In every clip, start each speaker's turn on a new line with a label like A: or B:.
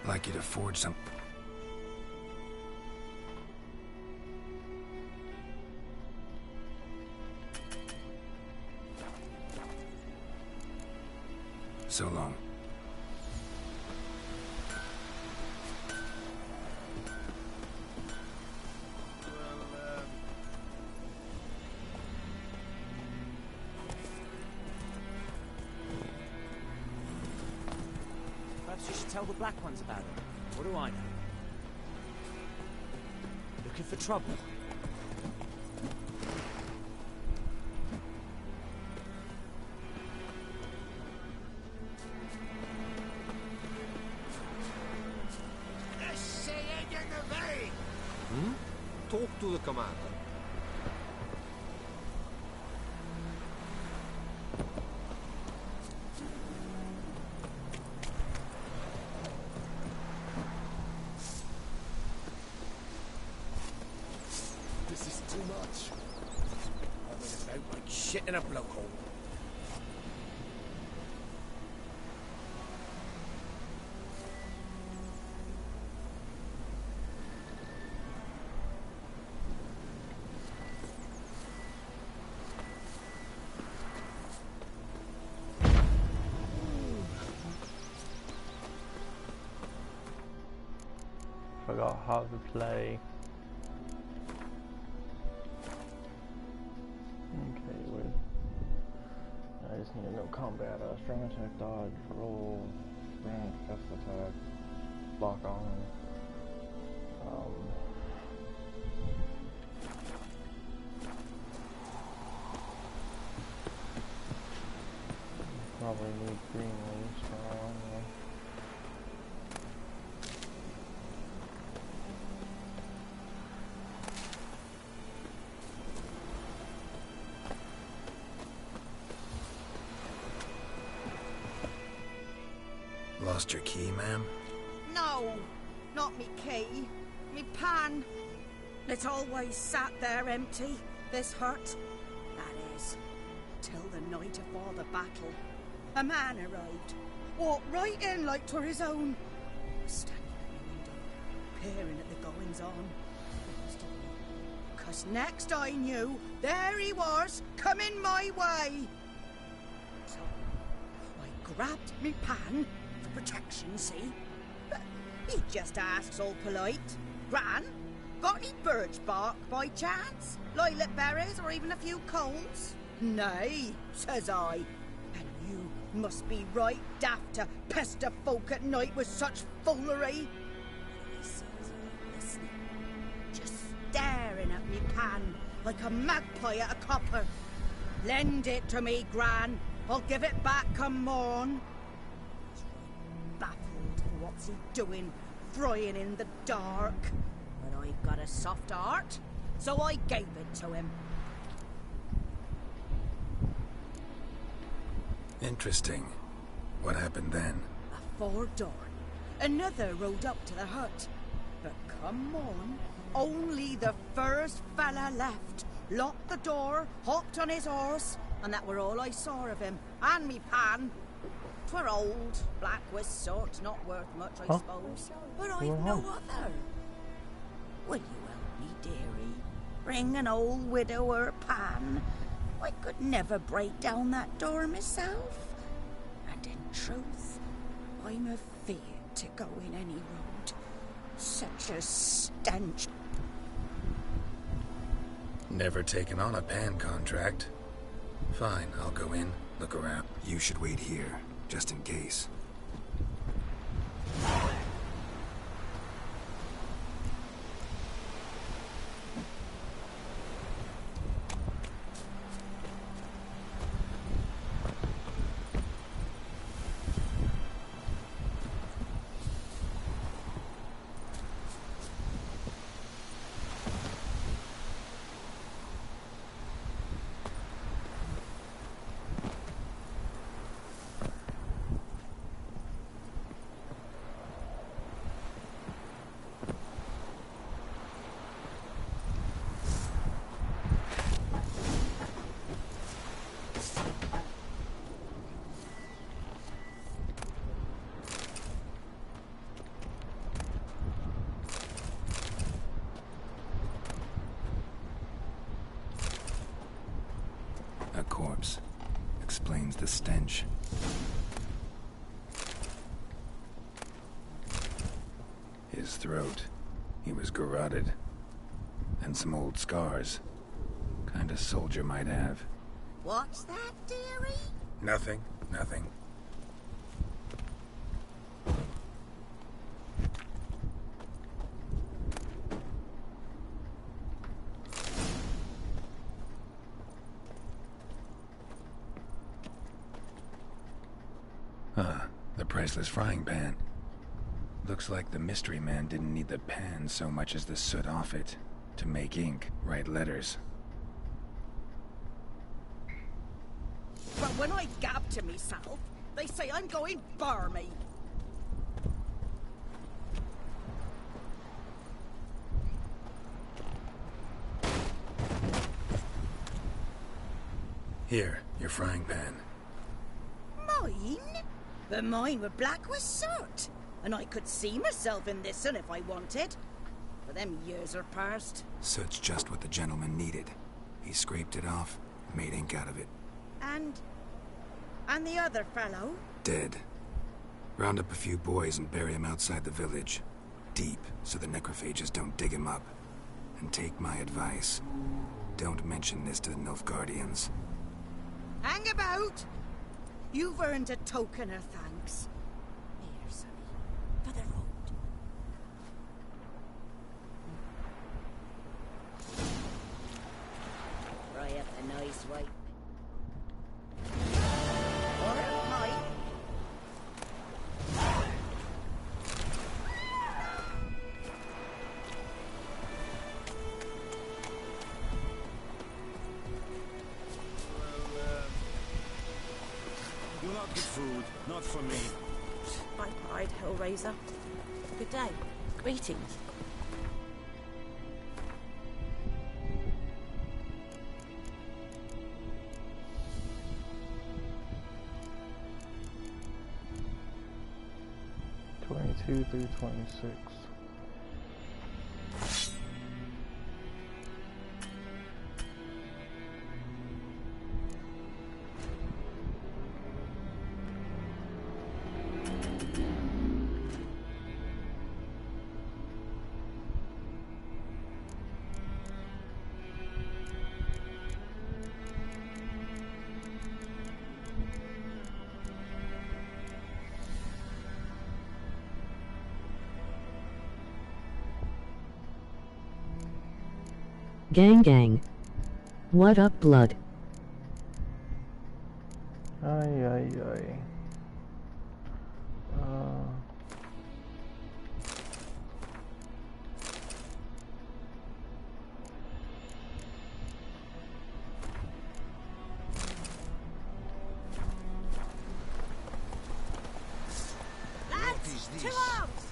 A: like you to forge some... So long.
B: Perhaps you should tell the Black Ones about it. What do I know? Looking for trouble?
C: Talk to the commander.
D: This is too much. I mean, it's out like shit in a blowhole.
E: Forgot how to play. Okay, wait. I just need to know combat. Strong attack, dodge, roll, rank, F attack, lock on. Probably need green leaves for on, yeah.
A: Lost your key, ma'am?
F: No, not me key. Me pan. It's always sat there empty, this hut. That is, till the night afore the battle. A man arrived, walked right in like 'twere his own. Standing at the window, peering at the goings-on. 'Cause next I knew, there he was, coming my way. So I grabbed me pan, for protection, see? But he just asks all polite, Gran, got any birch bark by chance? Lilac berries or even a few coals? Nay, says I. And you must be right daft to pester folk at night with such foolery. He says, listening, just staring at me pan like a magpie at a copper. Lend it to me, Gran. I'll give it back come morn. Baffled, what's he doing, frying in the dark? But I've got a soft heart, so I gave it to him.
A: Interesting. What happened then?
F: Afore dawn, another rode up to the hut. But come on, only the first fella left. Locked the door, hopped on his horse, and that were all I saw of him. And me pan. 'Twere old, black with sort, not worth much, I suppose. But I've no other. Will you help me, dearie? Bring an old widower pan. I could never break down that door myself. And in truth, I'm afeard to go in any road. Such a stench.
A: Never taken on a pan contract. Fine, I'll go in, look around. You should wait here, just in case. stench. His throat. He was garroted. And some old scars. Kind of soldier might have.
F: What's that, dearie?
A: Nothing. Nothing. The priceless frying pan. Looks like the mystery man didn't need the pan so much as the soot off it to make ink, write letters.
F: But when I gab to myself, they say I'm going barmy.
A: Here, your frying pan.
F: Mine? But mine were black with soot. And I could see myself in this one if I wanted. But them years are past.
A: Soot's just what the gentleman needed. He scraped it off, made ink out of it.
F: And the other fellow?
A: Dead. Round up a few boys and bury him outside the village. Deep, so the necrophages don't dig him up. And take my advice. Don't mention this to the Nilfgaardians.
F: Hang about! You've earned a token of thanks. Here, sonny, for the road. Fry up a nice white. Or a pipe.
B: You'll not get food. Not for me.
G: Bye-bye, Hellraiser. Good day. Greetings.
E: (22 through 26).
H: Gang gang. What up, blood?
E: Ay, ay, ay.
F: Lads, to arms!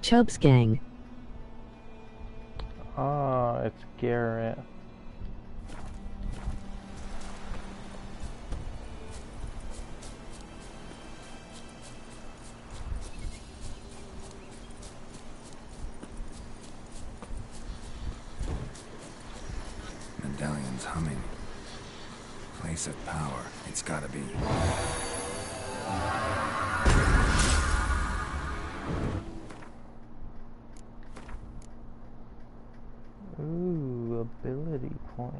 H: Chubbs gang.
E: Ah, it's Garrett.
A: Medallion's humming. Place of power. It's gotta be.
E: Ooh, ability point.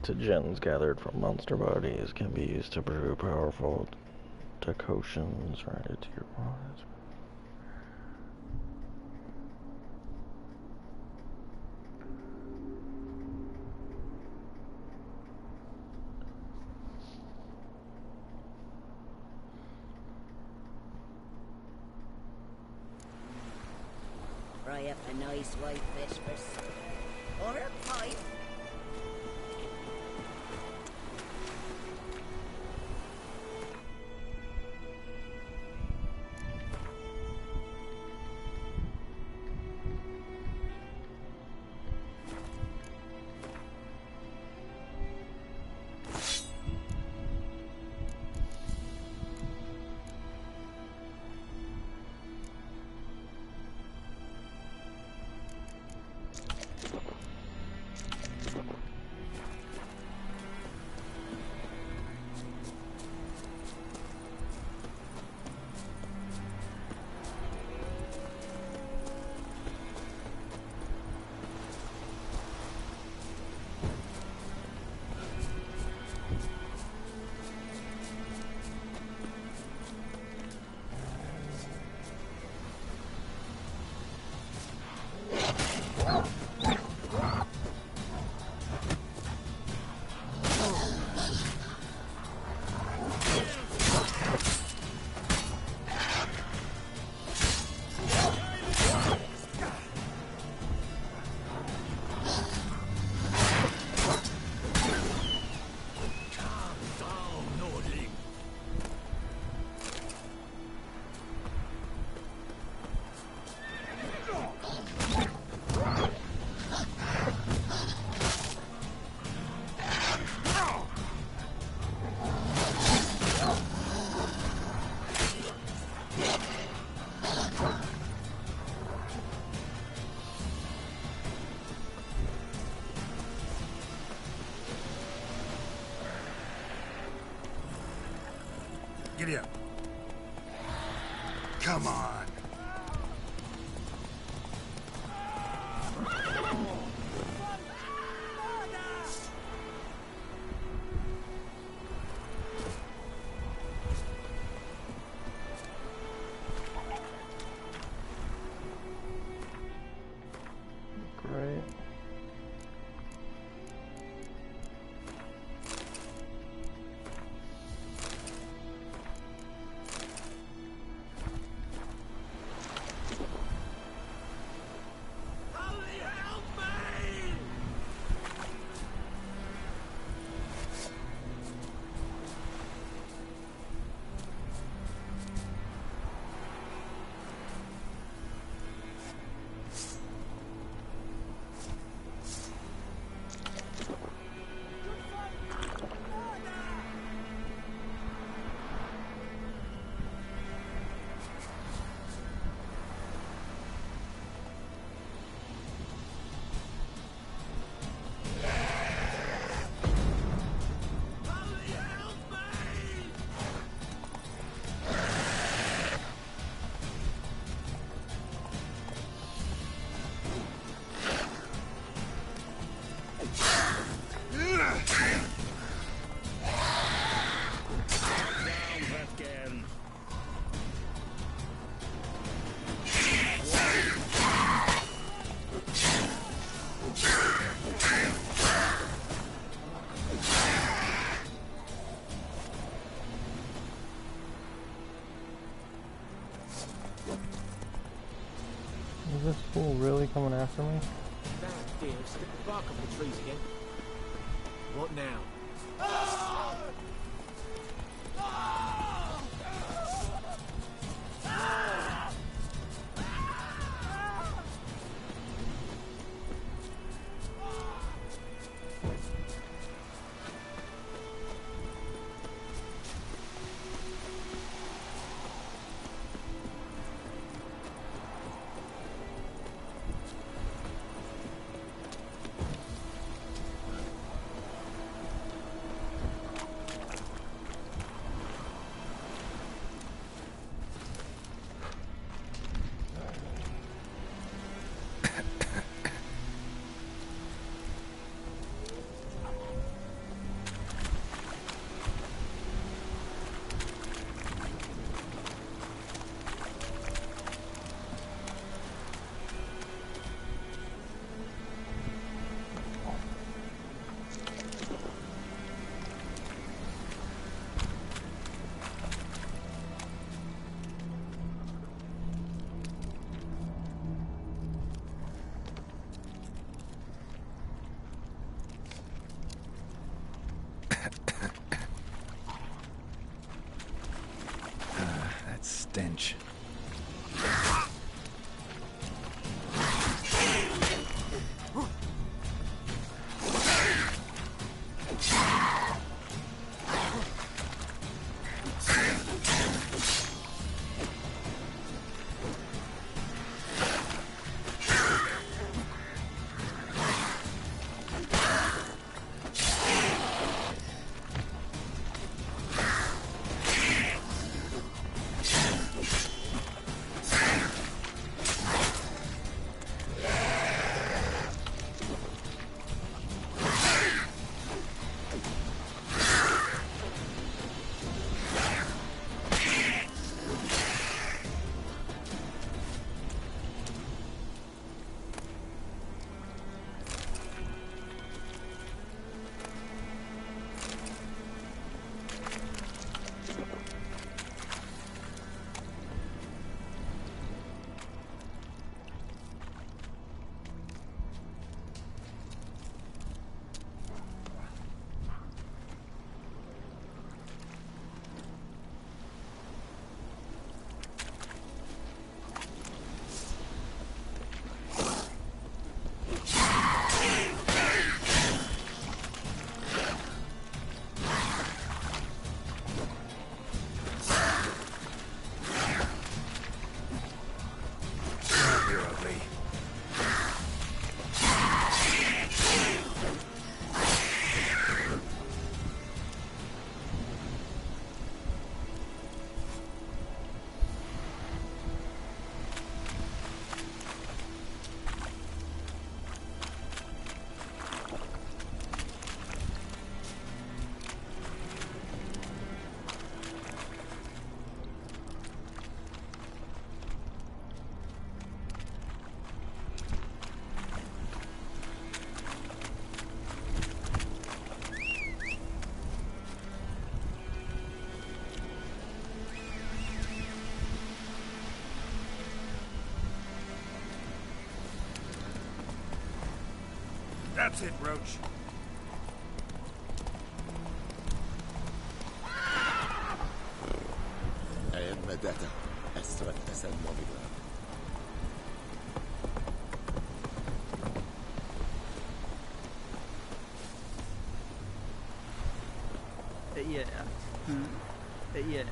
E: adaptogens gathered from monster bodies can be used to brew powerful decoctions right into your bodies.
F: Fry up a nice white fish for supper. Or a pipe.
A: Giddy up. Come on.
E: Great. Is this fool really coming after me?
C: Damn, dear, stick the bark up the trees again. What now?
B: That's it, Roach.
D: Vendetta. Estra Tesen Novigrad.
C: Yeah. Yeah.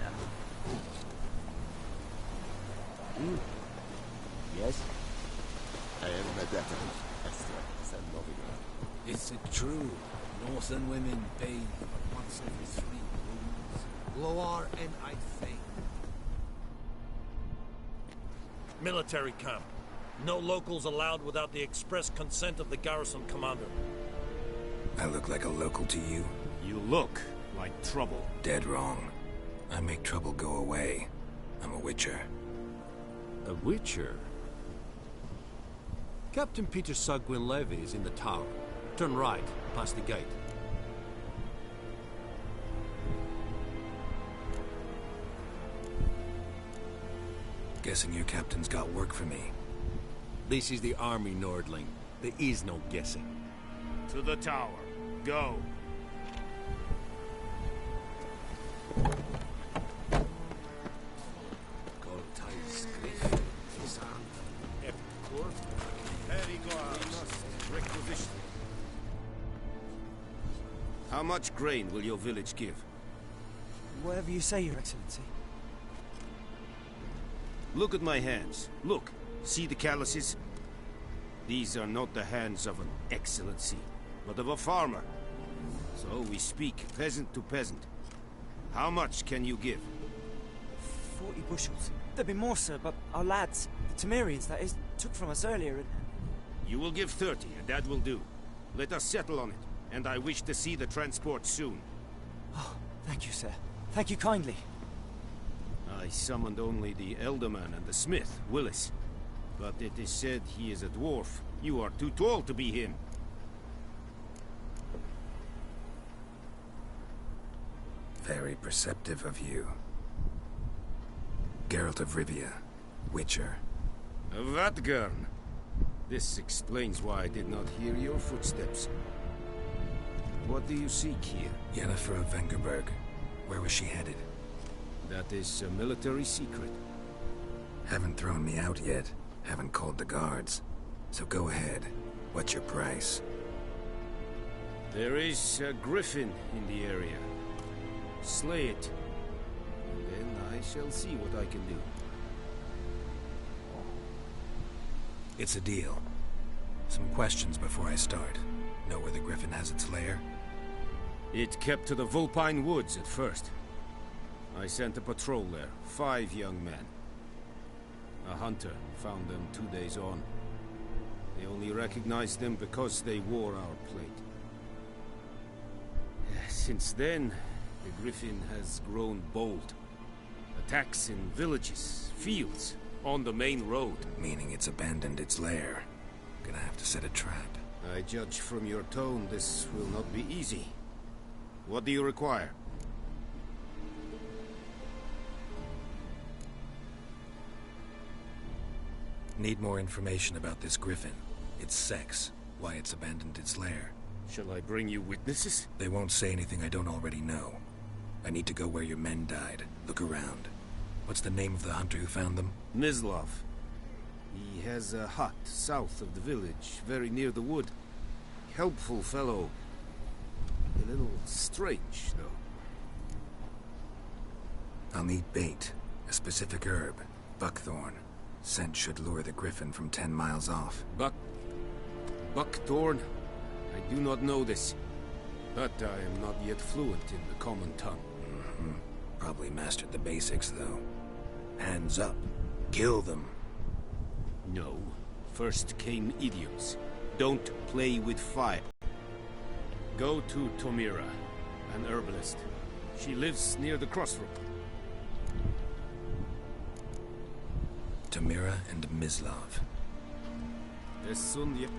D: Yes? I am Vendetta. Estra Tesen Novigrad.
B: Is it true? Northern women bathe once every 3 moons. Loar and I think. Military camp. No locals allowed without the express consent of the garrison commander.
A: I look like a local to you?
B: You look like trouble.
A: Dead wrong. I make trouble go away. I'm a witcher.
B: A witcher? Captain Peter Sagwin Levy is in the tower. Turn right, past the gate.
A: Guessing your captain's got work for me.
B: This is the army, Nordling. There is no guessing. To the tower. Go. How much grain will your village give?
C: Whatever you say, Your Excellency.
B: Look at my hands. Look. See the calluses? These are not the hands of an excellency, but of a farmer. So we speak peasant to peasant. How much can you give?
C: 40 bushels. There'd be more, sir, but our lads, the Temerians, that is, took from us earlier and...
B: You will give 30, and that will do. Let us settle on it, and I wish to see the transport soon.
C: Oh, thank you, sir. Thank you kindly.
B: I summoned only the Elderman and the smith, Willis. But it is said he is a dwarf. You are too tall to be him.
A: Very perceptive of you. Geralt of Rivia, Witcher.
B: Vatgern. This explains why I did not hear your footsteps. What do you seek here?
A: Yennefer of Vengerberg. Where was she headed?
B: That is a military secret.
A: Haven't thrown me out yet. Haven't called the guards. So go ahead. What's your price?
B: There is a griffin in the area. Slay it. And then I shall see what I can do.
A: It's a deal. Some questions before I start. Know where the griffin has its lair?
B: It kept to the Vulpine Woods at first. I sent a patrol there, 5 young men. A hunter found them 2 days on. They only recognized them because they wore our plate. Since then, the griffin has grown bold. Attacks in villages, fields, on the main road.
A: Meaning it's abandoned its lair. Gonna have to set a trap.
B: I judge from your tone this will not be easy. What do you require?
A: Need more information about this griffin. Its sex, why it's abandoned its lair.
B: Shall I bring you witnesses?
A: They won't say anything I don't already know. I need to go where your men died. Look around. What's the name of the hunter who found them?
B: Mislav. He has a hut south of the village, very near the wood. Helpful fellow. A little strange, though.
A: I'll need bait. A specific herb. Buckthorn. Scent should lure the griffin from 10 miles off.
B: Buckthorn? I do not know this. But I am not yet fluent in the common tongue.
A: Probably mastered the basics, though. Hands up. Kill them.
B: No. First came idioms. Don't play with fire. Go to Tomira, an herbalist. She lives near the crossroad.
A: Tamira and Mislav.
B: Esundia.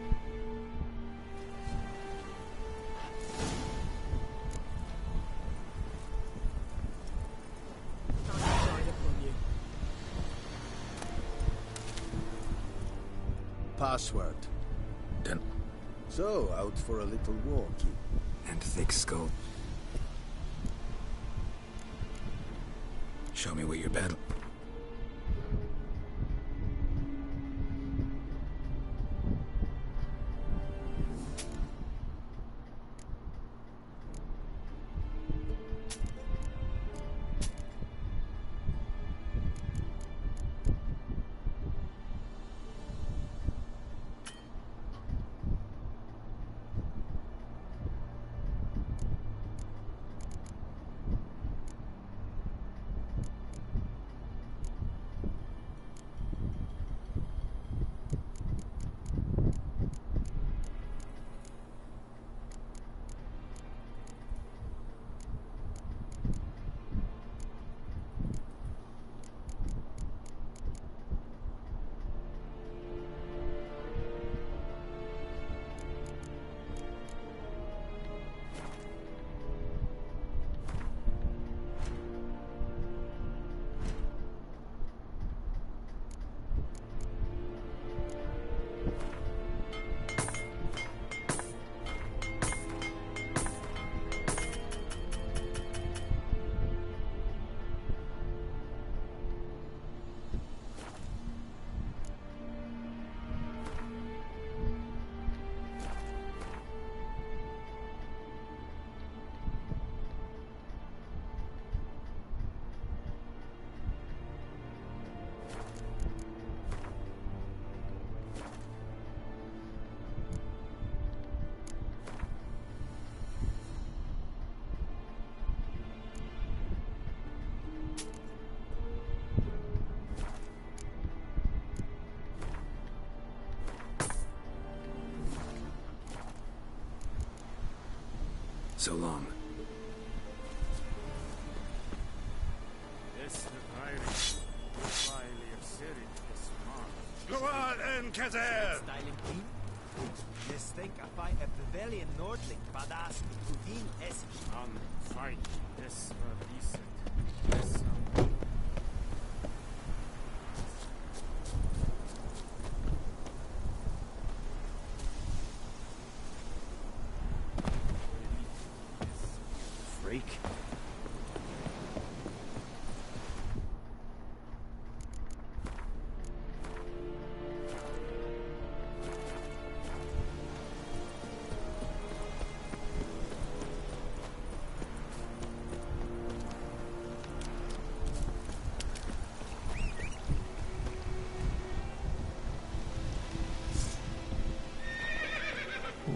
D: Password. So, out for a little walk.
A: And thick skull. Show me where your battle... So long.
D: Gloal en Kazer!
C: Think I fight a Pavilion Nordling, Badas, Udin, es
B: Fight. This decent. This
C: freak.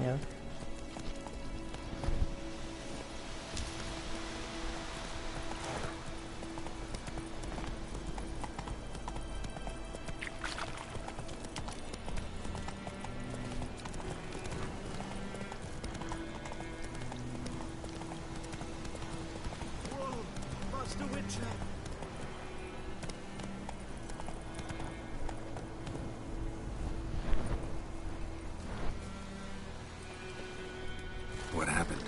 E: Yeah.
D: Whoa! Master Witcher!
A: What happened?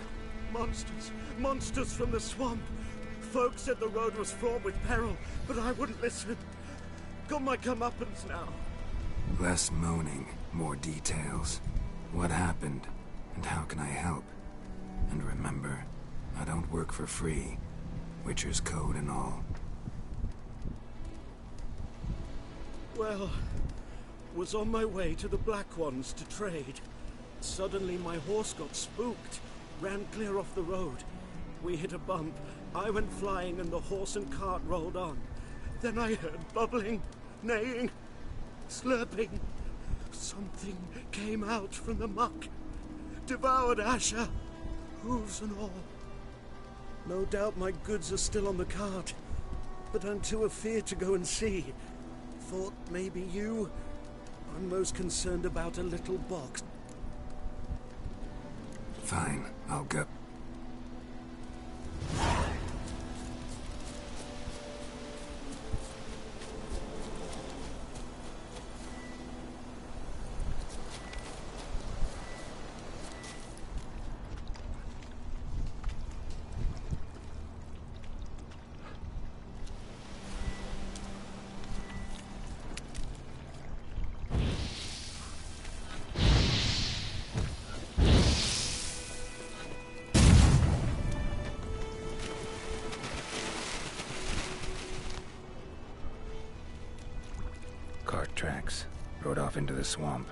D: Monsters! Monsters from the swamp! Folk said the road was fraught with peril, but I wouldn't listen. Got my comeuppance now.
A: Less moaning, more details. What happened, and how can I help? And remember, I don't work for free. Witcher's code and all.
D: Well, was on my way to the Black Ones to trade. Suddenly my horse got spooked, ran clear off the road. We hit a bump, I went flying and the horse and cart rolled on. Then I heard bubbling, neighing, slurping. Something came out from the muck, devoured Asher, hooves and all. No doubt my goods are still on the cart, but I'm too afeard to go and see. Thought maybe you... I'm most concerned about a little box.
A: Fine, I'll go. tracks. Rode off into the swamp.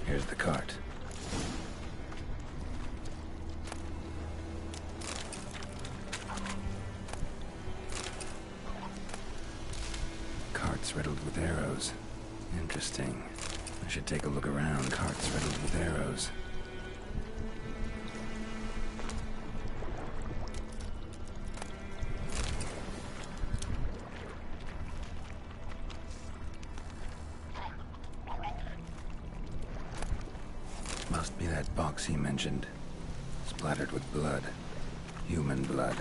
A: Here's the cart. Cart's riddled with arrows. Interesting. I should take a look around. Cart's riddled with arrows. Must be that box he mentioned. Splattered with blood. Human blood.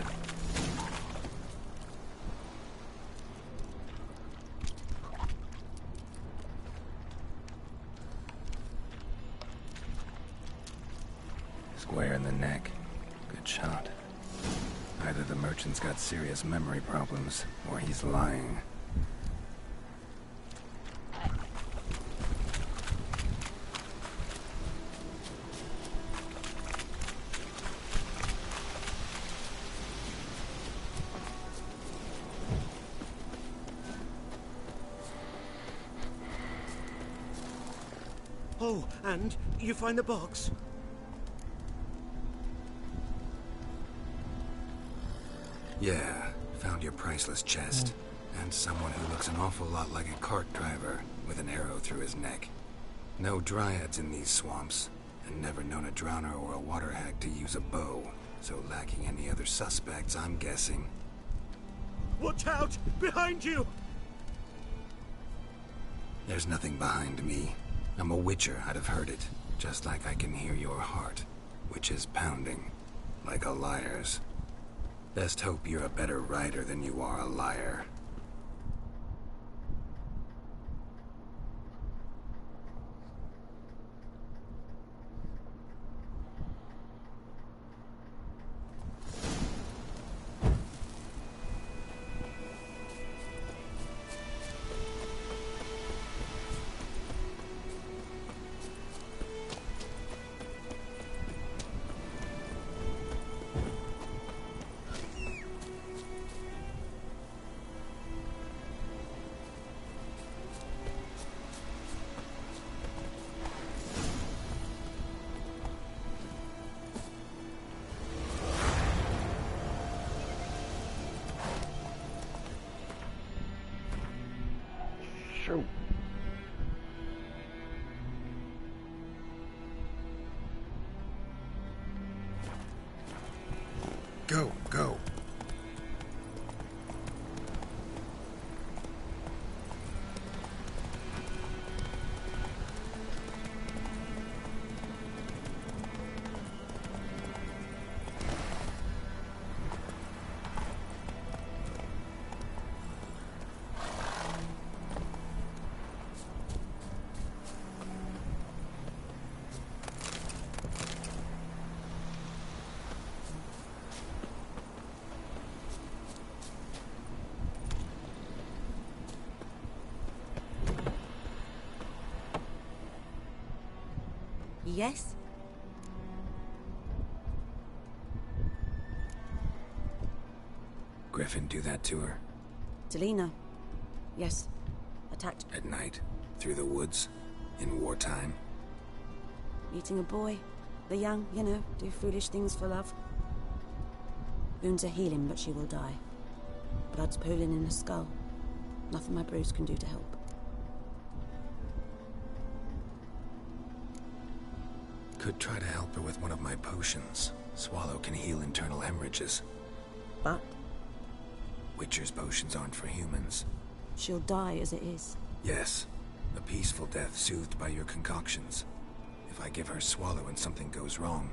A: Square in the neck. Good shot. Either the merchant's got serious memory problems, or he's lying.
D: Oh, and you find the box?
A: Yeah, found your priceless chest. And someone who looks an awful lot like a cart driver, with an arrow through his neck. No dryads in these swamps, and never known a drowner or a water hag to use a bow. So lacking any other suspects, I'm guessing.
D: Watch out! Behind you!
A: There's nothing behind me. I'm a witcher, I'd have heard it. Just like I can hear your heart, which is pounding, like a liar's. Best hope you're a better rider than you are a liar.
E: Shoot.
A: Go, go.
G: Yes?
A: Griffin do that to her?
G: Delina. Yes. Attacked.
A: At night? Through the woods? In wartime?
G: Meeting a boy. The young, you know, do foolish things for love. Wounds are healing, but she will die. Blood's pooling in her skull. Nothing my brews can do to help.
A: Could try to help her with one of my potions. Swallow can heal internal hemorrhages.
G: But
A: Witcher's potions aren't for humans.
G: she'll die as it is.
A: Yes. A peaceful death soothed by your concoctions. If I give her Swallow and something goes wrong,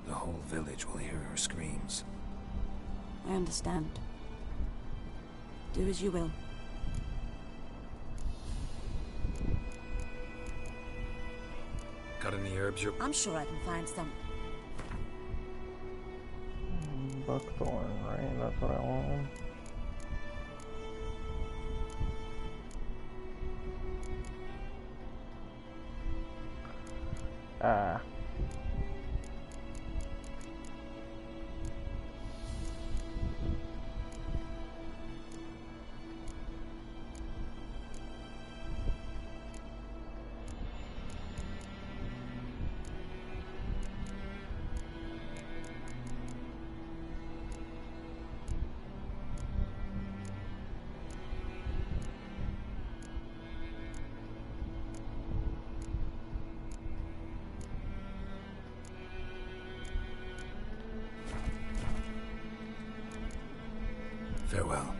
A: the whole village will hear her screams.
G: I understand. Do as you will.
A: Got any herbs you're...
G: I'm sure I can find some.
E: Buckthorn, right? That's what I want. Ah.
A: Farewell.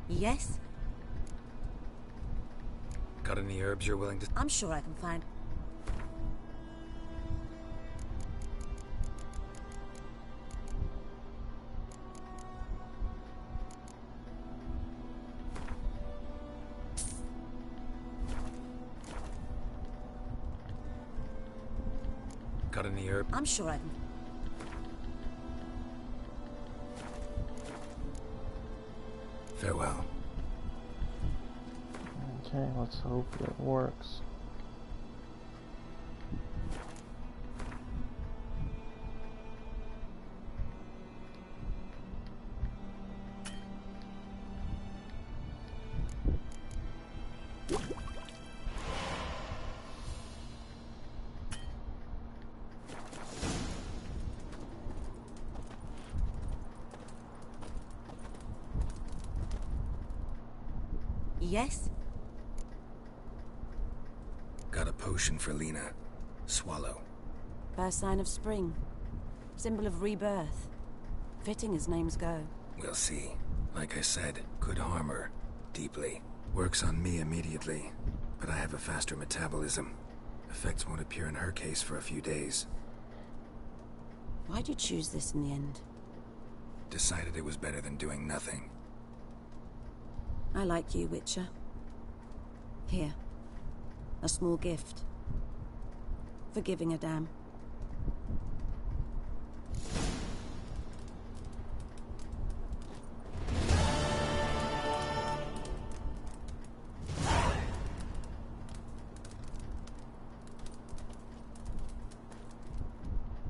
G: Yes?
A: Got any herbs you're willing to...
G: I'm sure I can find...
A: Got any herbs?
G: I'm sure I can...
A: Farewell.
E: Okay, let's hope it works.
G: Yes?
A: Got a potion for Lena. Swallow.
G: First sign of spring. Symbol of rebirth. Fitting as names go.
A: We'll see. Like I said, could harm her. Deeply. Works on me immediately. But I have a faster metabolism. Effects won't appear in her case for a few days.
G: Why'd you choose this in the end?
A: Decided it was better than doing nothing.
G: I like you, Witcher. Here. A small gift. For giving a damn.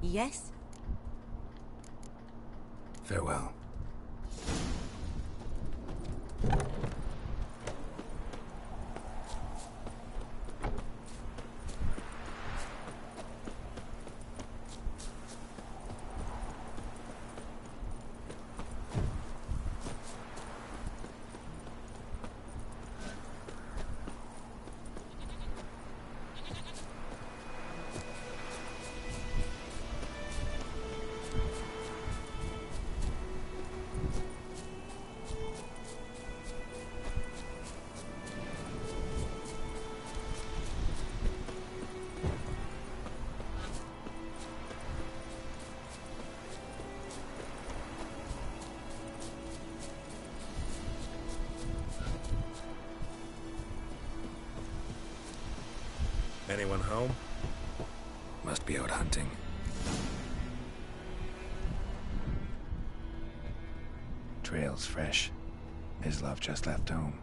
G: Yes?
A: Farewell.
I: Anyone home?
A: Must be out hunting. Trail's fresh. Mislav just left home.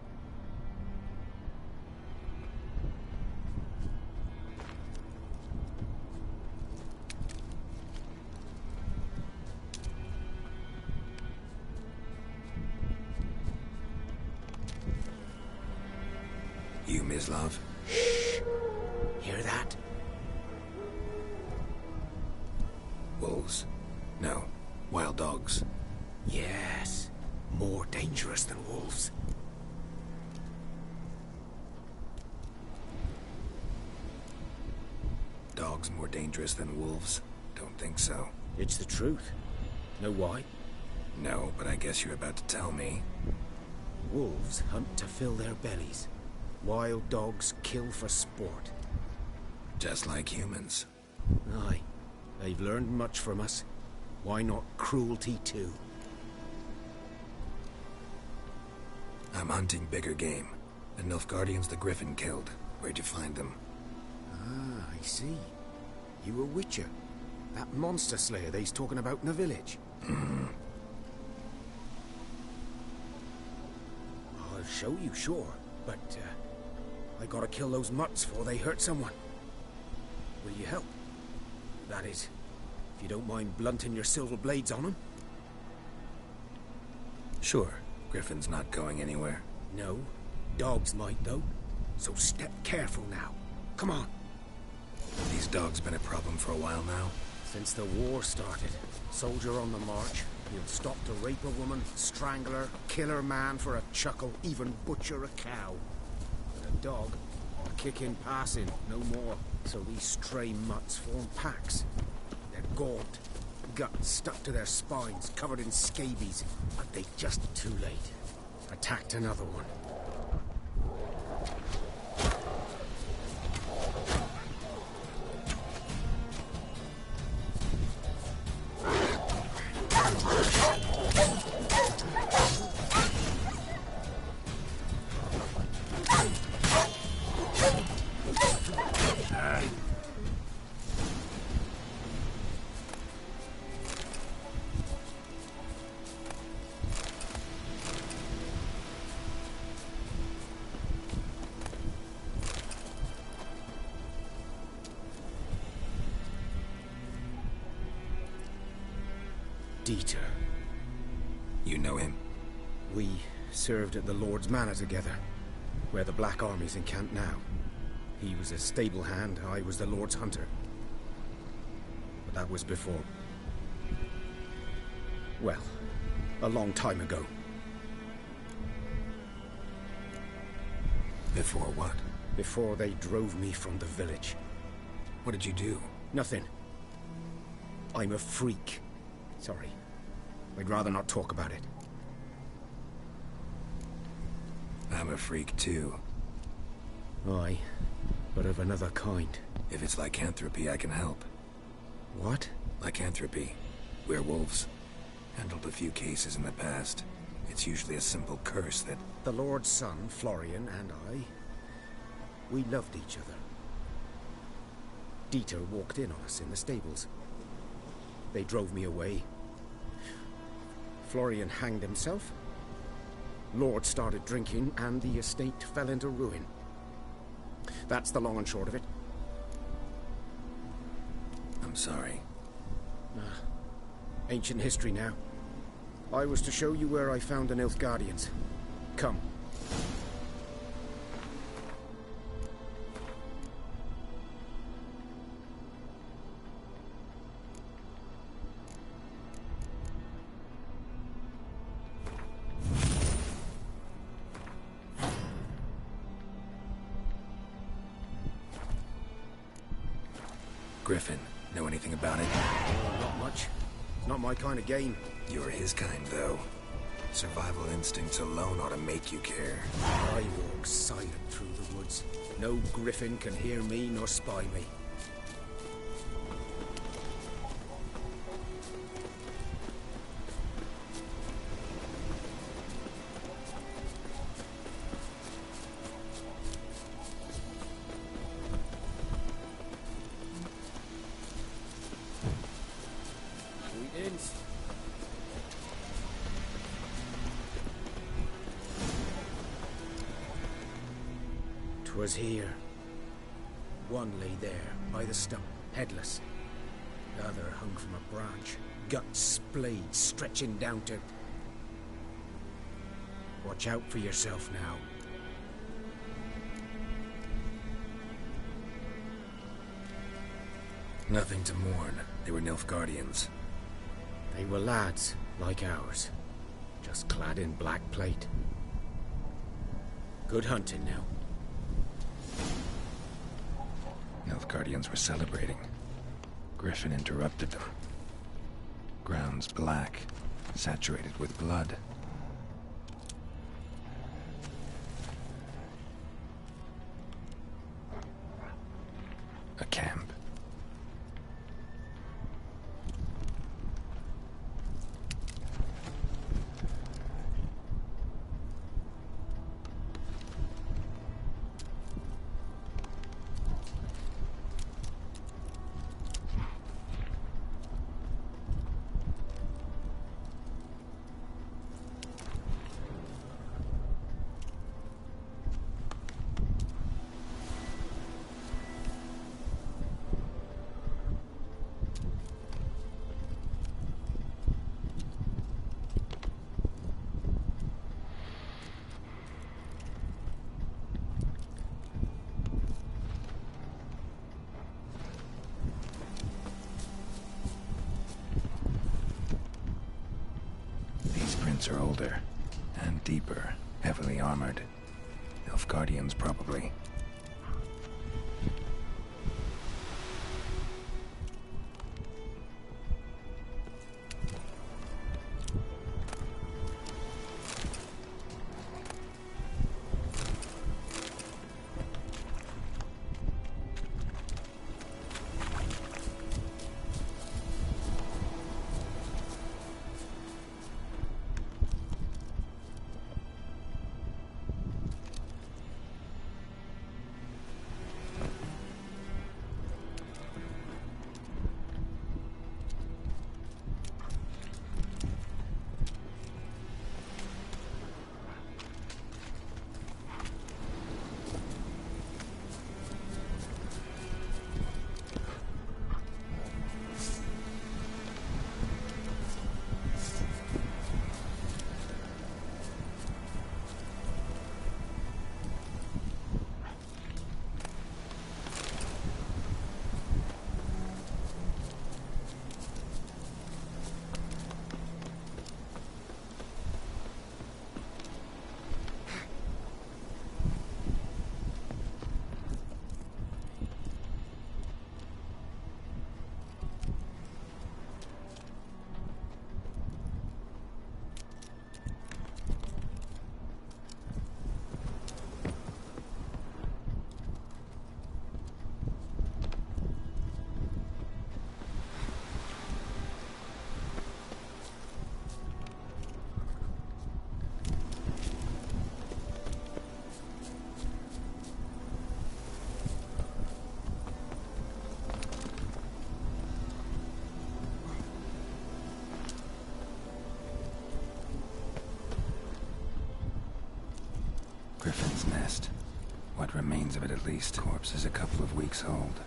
A: You, Mislav?
I: Hear that?
A: Wolves? No. Wild dogs.
I: Yes. More dangerous than wolves.
A: Dogs more dangerous than wolves? Don't think so.
B: It's the truth. Know why?
A: No, but I guess you're about to tell me.
B: Wolves hunt to fill their bellies. Wild dogs kill for sport.
A: Just like humans.
B: Aye. They've learned much from us. Why not cruelty too?
A: I'm hunting bigger game. The Nilfgaardians the Griffin killed. Where'd you find them?
B: Ah, I see. You a witcher. That monster slayer they's talking about in the village. I'll show you, sure. But, I gotta kill those mutts before they hurt someone. Will you help? That is, if you don't mind blunting your silver blades on them.
A: Sure. Griffin's not going anywhere.
B: No. Dogs might, though. So step careful now. Come on.
A: These dogs been a problem for a while now?
B: Since the war started. Soldier on the march. He'll stop to rape a woman, strangle her, kill her man for a chuckle, even butcher a cow. But a dog, a kick in passing, no more. So these stray mutts form packs. They're gaunt, guts stuck to their spines, covered in scabies. But they just too late. Attacked another one. Dieter.
A: You know him?
B: We served at the Lord's Manor together, where the Black Army's encamped now. He was a stable hand, I was the Lord's hunter. But that was before. Well, a long time ago.
A: Before what?
B: Before they drove me from the village.
A: What did you do?
B: Nothing. I'm a freak. Sorry. I'd rather not talk about it.
A: I'm a freak too.
B: Aye, but of another kind.
A: If it's lycanthropy, I can help.
B: What?
A: Lycanthropy. Werewolves. Handled a few cases in the past. It's usually a simple curse that...
B: The Lord's son, Florian, and I... we loved each other. Dieter walked in on us in the stables. They drove me away. Florian hanged himself. Lord started drinking, and the estate fell into ruin. That's the long and short of it.
A: I'm sorry.
B: Ancient history now. I was to show you where I found the Nilfgaardians. Come.
A: Griffin, know anything about it?
B: Not much. Not my kind of game.
A: You're his kind, though. Survival instincts alone ought to make you care.
B: I walk silent through the woods. No griffin can hear me nor spy me. Greetings. 'Twas here. One lay there, by the stump, headless. The other hung from a branch, guts splayed, stretching down to... Watch out for yourself now.
A: Nothing to mourn. They were Nilfgaardians.
B: They were lads, like ours, just clad in black plate. Good hunting now.
A: Nilfgaardians were celebrating. Griffin interrupted them. Ground's black, saturated with blood. A camp. Are older and deeper, heavily armored. Nilfgaardians, probably. Griffin's nest. What remains of it, at least. Corpse is a couple of weeks old.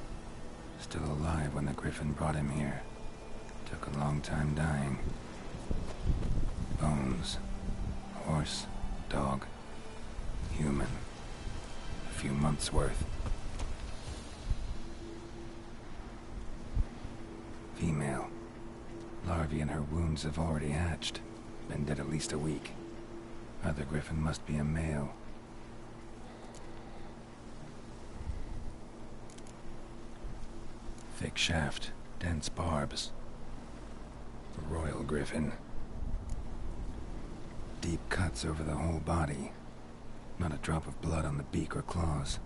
A: Still alive when the Griffin brought him here. Took a long time dying. Bones. Horse. Dog. Human. A few months' worth. Female. Larvae in her wounds have already hatched. Been dead at least a week. Other Griffin must be a male. Thick shaft, dense barbs. Royal Griffin. Deep cuts over the whole body. Not a drop of blood on the beak or claws.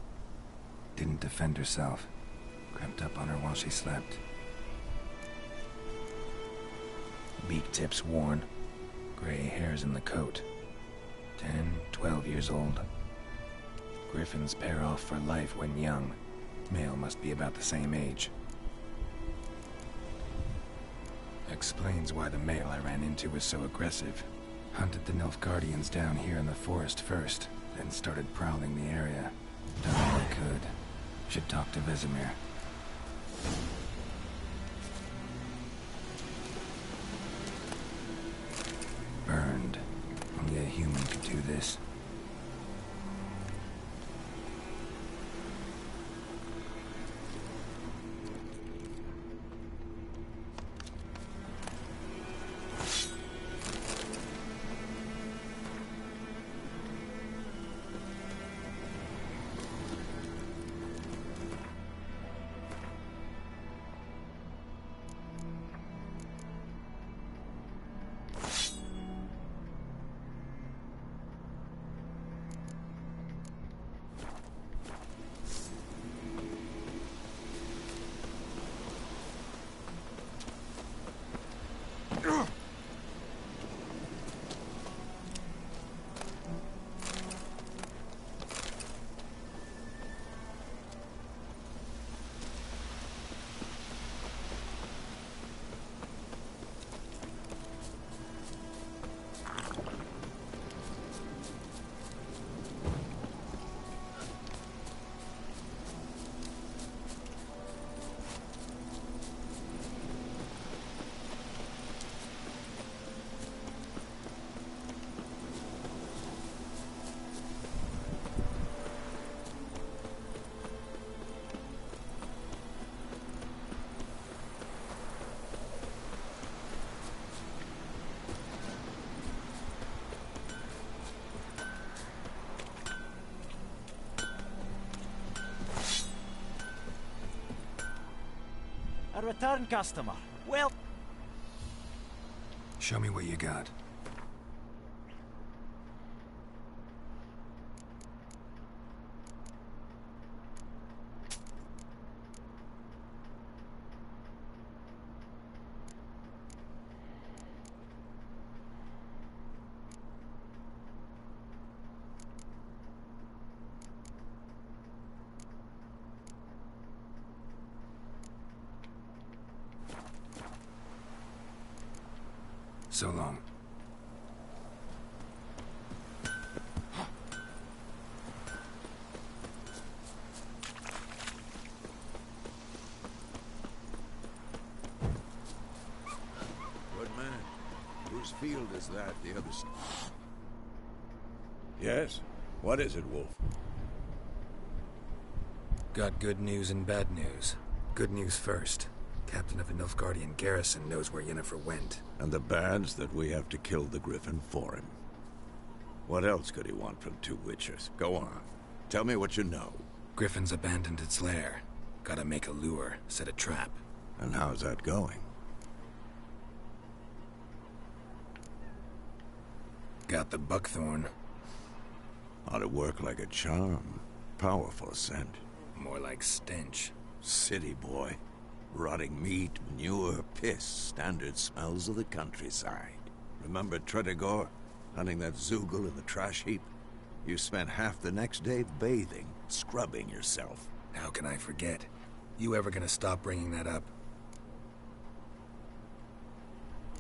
A: Didn't defend herself. Crept up on her while she slept. Beak tips worn. Gray hairs in the coat. 10, 12 years old. Griffins pair off for life when young. Male must be about the same age. Explains why the male I ran into was so aggressive. Hunted the Nilfgaardians down here in the forest first, then started prowling the area. Done all I could. Should talk to Vesemir. Burned. Only a human could do this.
C: return customer. Well...
A: Show me what you got. So long.
J: Good man. Whose field is that, the other side? Yes? What is it, Wolf?
A: Got good news and bad news. Good news first. Captain of the Nilfgaardian garrison knows where Yennefer went.
J: And the bad's that we have to kill the Griffin for him. What else could he want from two Witchers? Go on. Tell me what you know.
A: Griffin's abandoned its lair. Gotta make a lure, set a trap.
J: And how's that going?
A: Got the buckthorn.
J: Ought to work like a charm. Powerful scent.
A: More like stench.
J: City boy. Rotting meat, manure, piss, standard smells of the countryside. Remember Tretogor? Hunting that Zoogle in the trash heap? You spent half the next day bathing, scrubbing yourself.
A: How can I forget? You ever gonna stop bringing that up?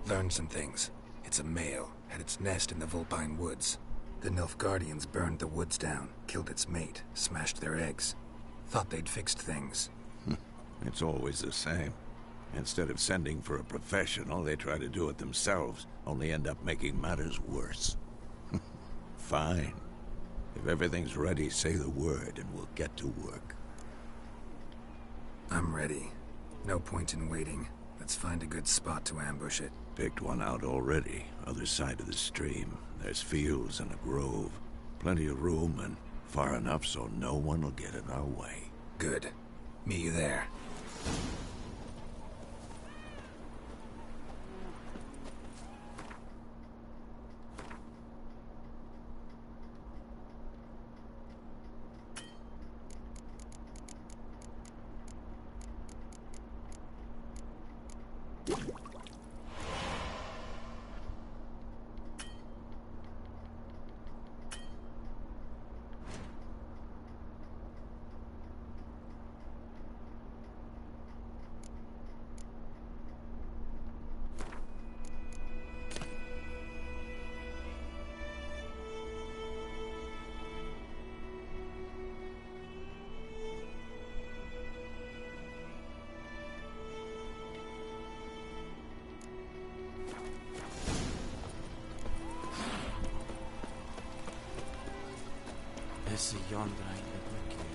A: Learned some things. It's a male, had its nest in the Vulpine Woods. The Nilfgaardians burned the woods down, killed its mate, smashed their eggs. Thought they'd fixed things.
J: It's always the same. Instead of sending for a professional, they try to do it themselves, only end up making matters worse. Fine. If everything's ready, say the word and we'll get to work.
A: I'm ready. No point in waiting. Let's find a good spot to ambush it.
J: Picked one out already, other side of the stream. There's fields and a grove. Plenty of room and far enough so no one will get in our way.
A: Good. Meet you there.
C: This is yonder ain't the brick here.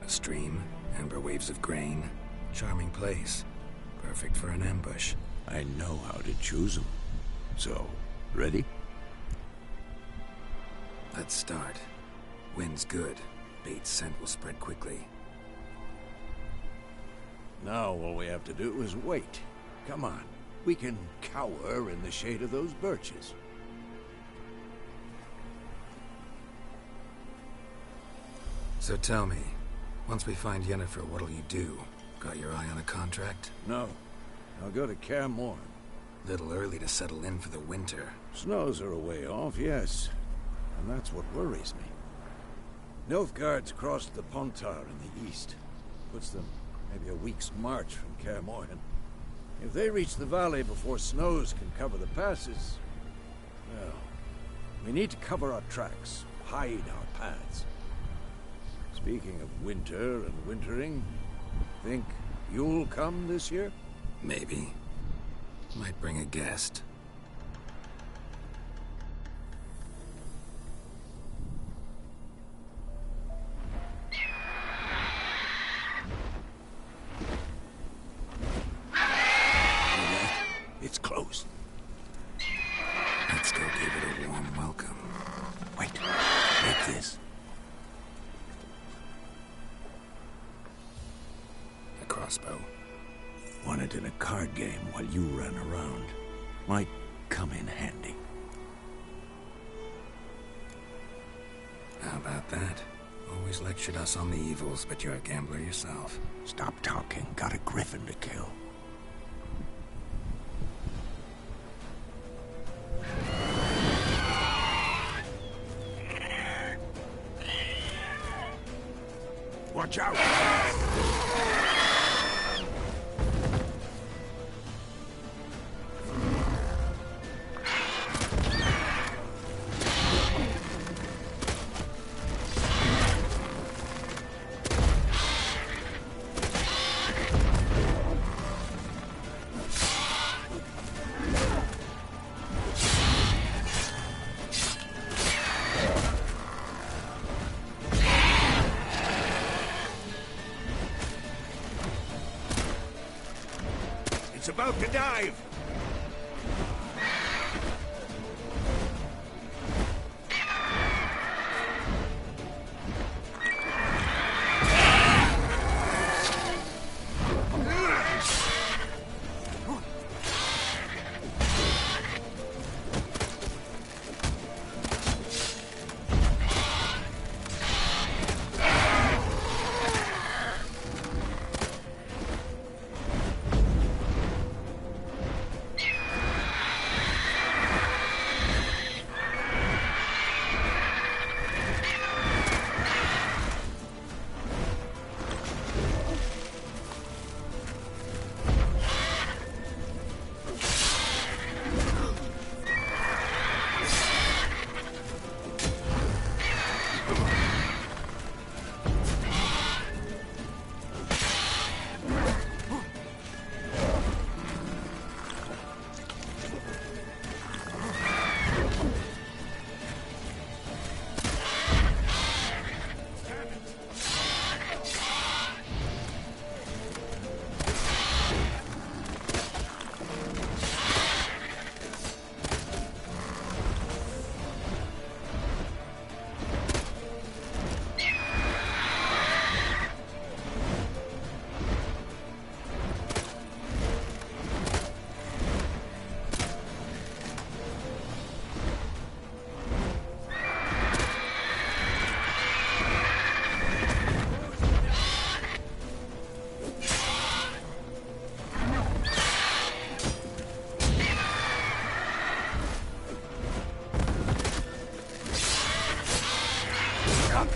A: A stream, amber waves of grain. Charming place. Perfect for an ambush.
J: I know how to choose them. So, ready?
A: Let's start. Wind's good. Bait's scent will spread quickly.
J: Now all we have to do is wait. Come on. We can cower in the shade of those birches.
A: So tell me, once we find Yennefer, what'll you do? Got your eye on a contract?
J: No. I'll go to Kaer Morhen.
A: Little early to settle in for the winter.
J: Snows are a way off, yes. And that's what worries me. Nilfgaard's crossed the Pontar in the east. Puts them maybe a week's march from Kaer Morhen. If they reach the valley before snows can cover the passes... well, we need to cover our tracks, hide our paths. Speaking of winter and wintering, think you'll come this year?
A: Maybe. Might bring a guest.
J: this?
A: A crossbow.
J: Won it in a card game while you ran around. Might come in handy.
A: How about that? Always lectured us on the evils, but you're a gambler yourself.
J: Stop talking. Got a griffin to kill. Watch out!
I: It's about to dive!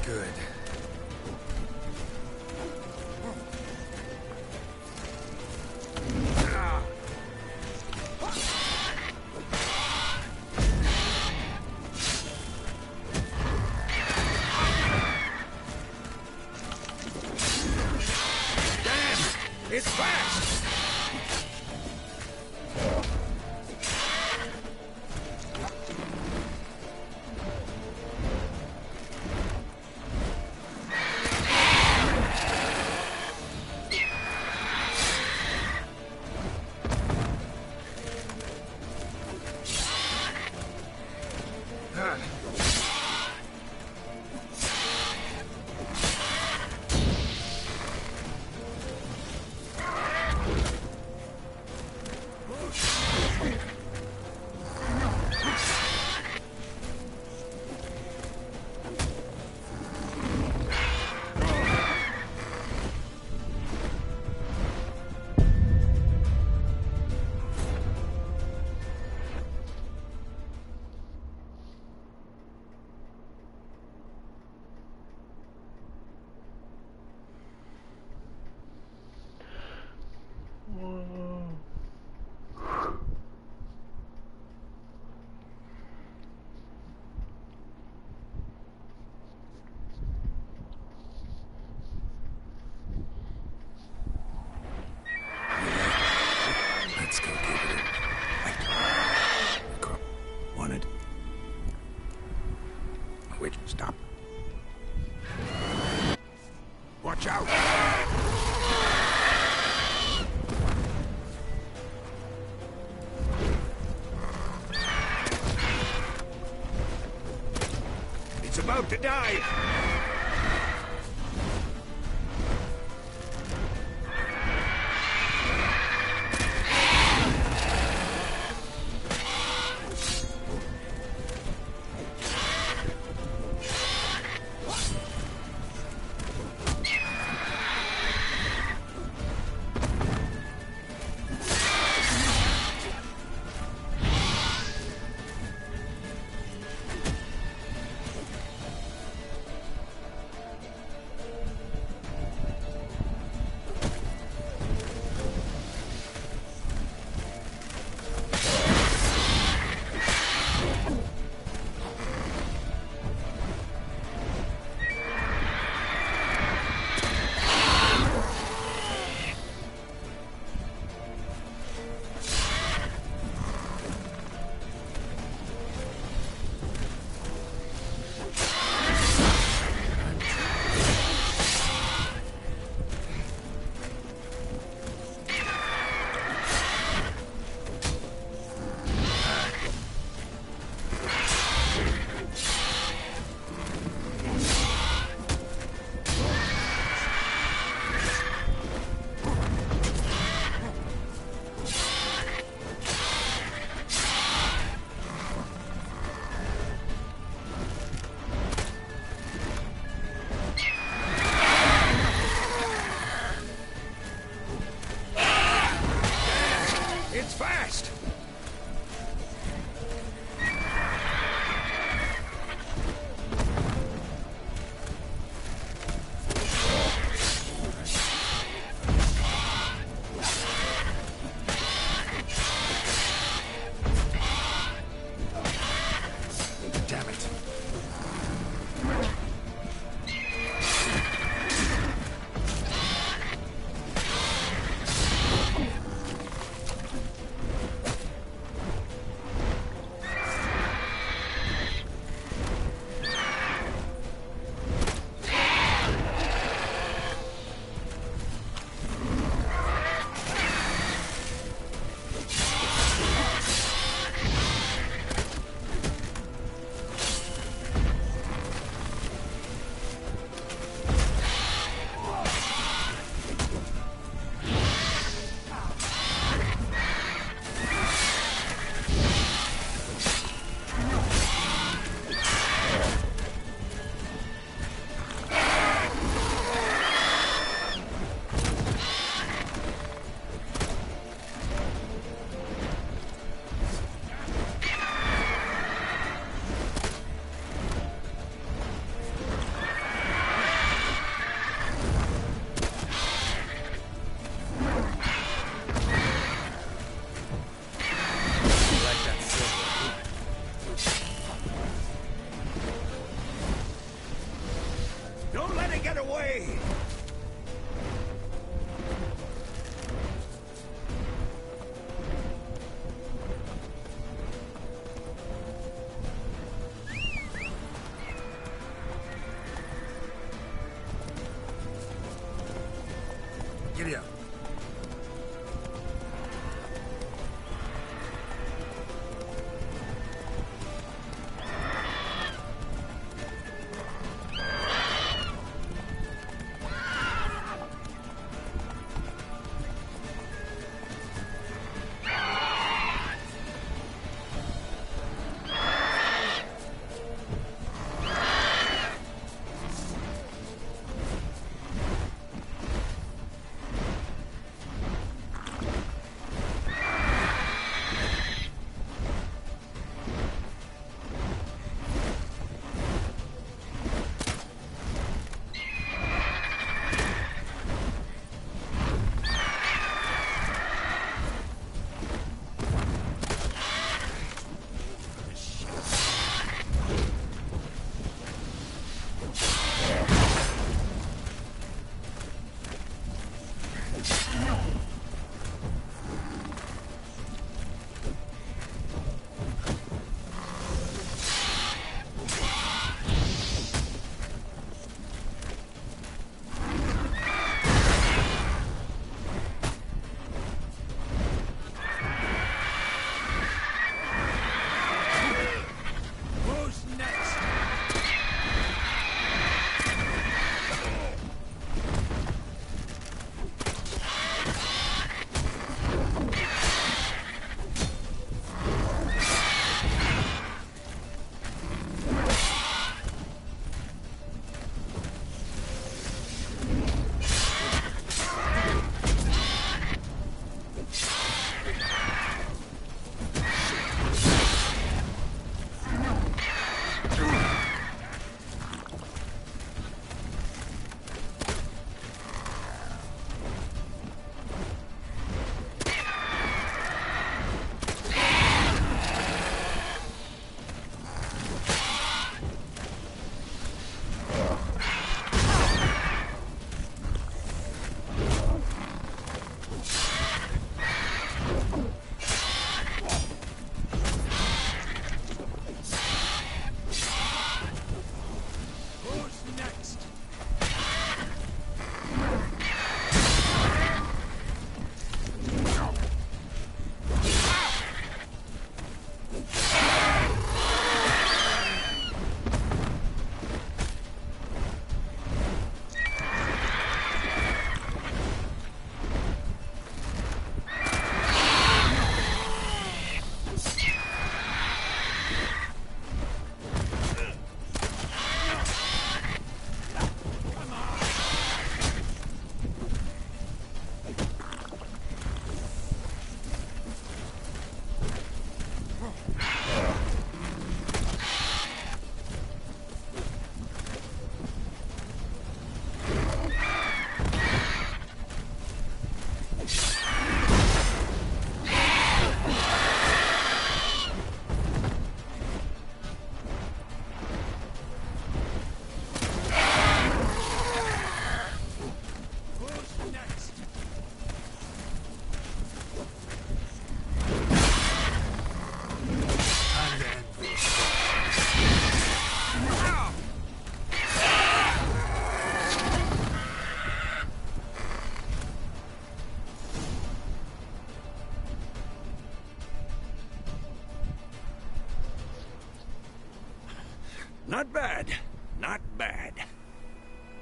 A: Good.
I: Damn! It's fast!
A: Let's go give it a...
J: Wanted.
A: Wait,
J: Stop. Watch out!
I: It's about to dive!
A: Giddy up.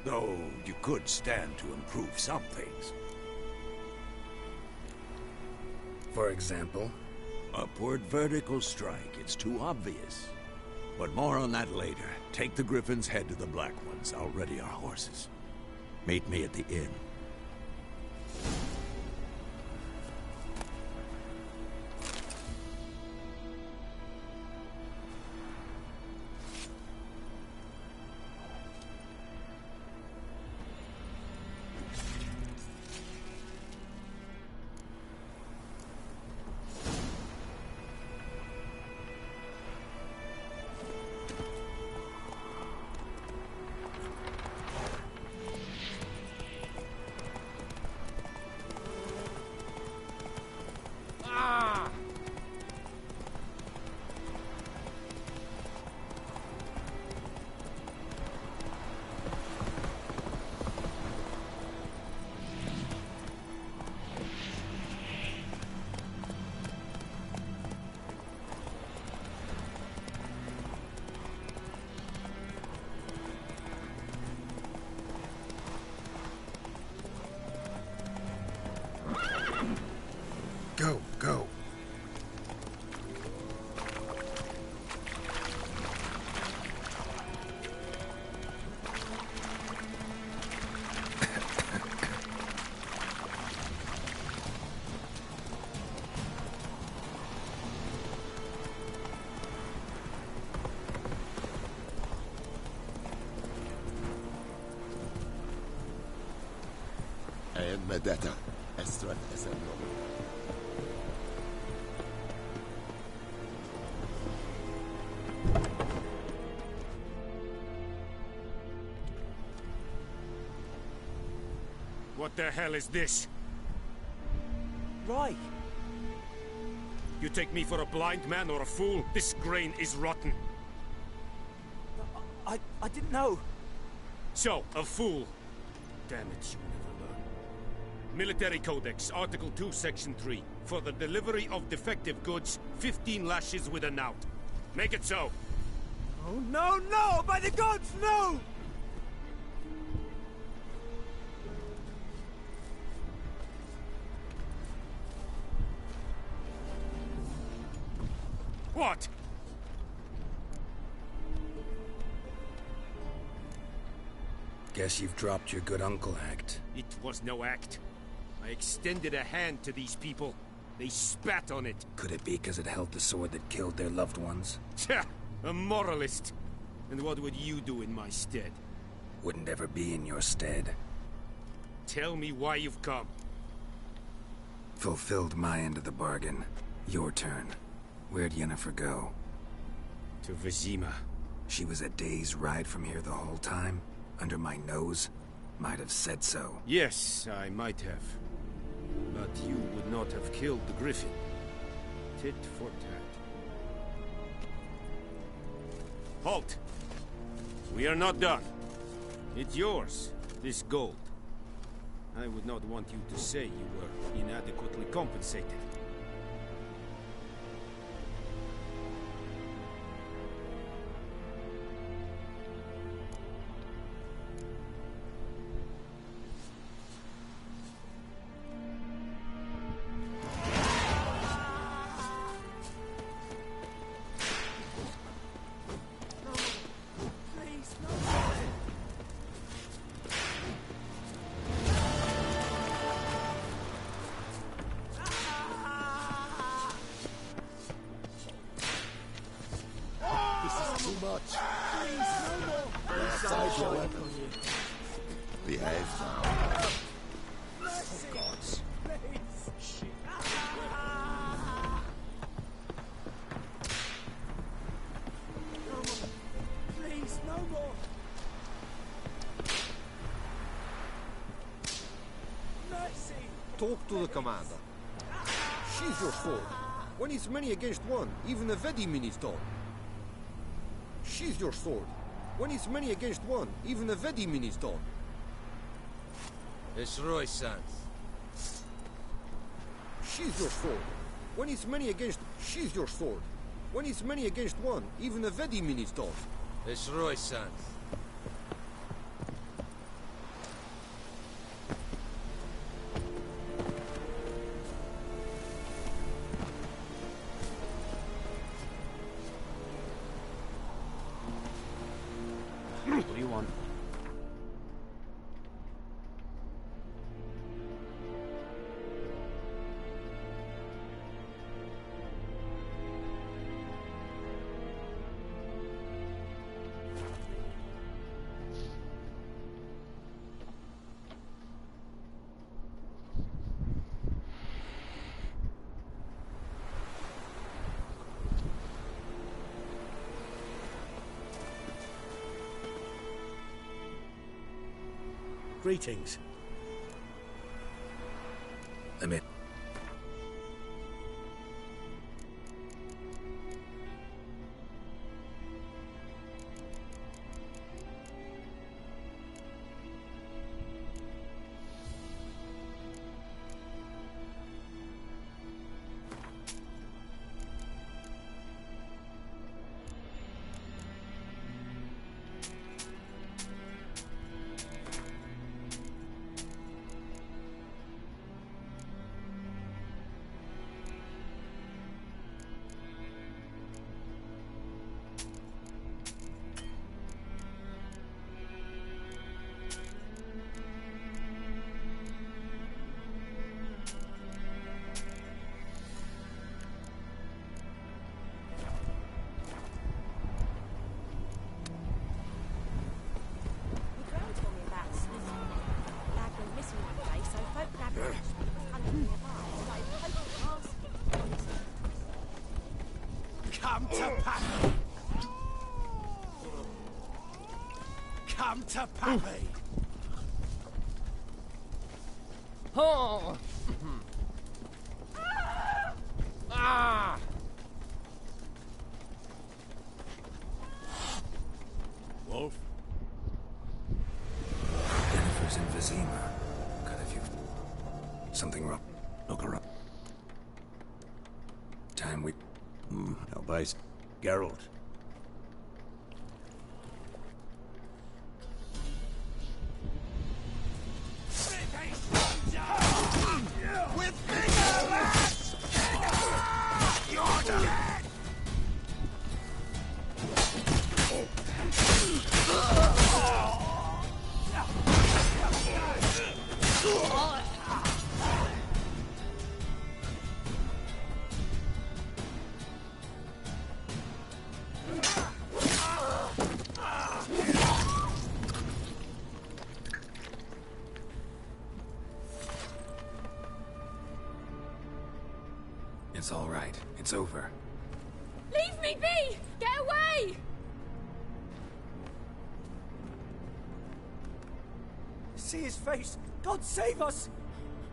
I: Though you could stand to improve some things.
A: For example?
I: Upward vertical strike. It's too obvious. But more on that later. Take the Griffin's head to the Black Ones. I'll ready our horses. Meet me at the inn.
A: Go, go.
K: Medetta, Estrat Esendo.
B: What the hell is this?
C: Right.
B: You take me for a blind man or a fool? This grain is rotten.
C: I didn't know.
B: So, a fool. Damn it, you never learn. Military Codex, Article 2, Section 3. For the delivery of defective goods, 15 lashes with a knout. Make it so.
C: Oh, no, no! By the gods, no!
B: What?
A: Guess you've dropped your good uncle act.
B: It was no act. I extended a hand to these people. They spat on it.
A: Could it be because it held the sword that killed their loved ones?
B: Tja, a moralist. And what would you do in my stead?
A: Wouldn't ever be in your stead.
B: Tell me why you've come.
A: Fulfilled my end of the bargain. Your turn. Where'd Yennefer go?
B: To Vizima.
A: She was a day's ride from here the whole time? Under my nose? Might have said so.
B: Yes, I might have. But you would not have killed the Griffin. Tit for tat. Halt! We are not done. It's yours, this gold. I would not want you to say you were inadequately compensated.
L: Talk to the commander. Sheathe your sword. When it's many against one, even a Vedimin is done. Sheathe your sword. When it's many against one, even a Vedimin is done.
M: It's Roy, son.
L: Sheathe your sword. When it's many against... Sheathe your sword. When it's many against one, even a Vedimin is done.
M: It's Roy, son.
D: Greetings.
A: Let me...
M: Come to Pappy! Come to Pappy!
N: Oh! Ah!
J: Wolf?
A: Jennifer's in Vizima. Got a few... Something wrong. Look her up. Time we...
J: Now by Geralt.
M: With bigger rats! You're dead!
A: It's all right. It's over.
O: Leave me be! Get away!
C: See his face! God save us!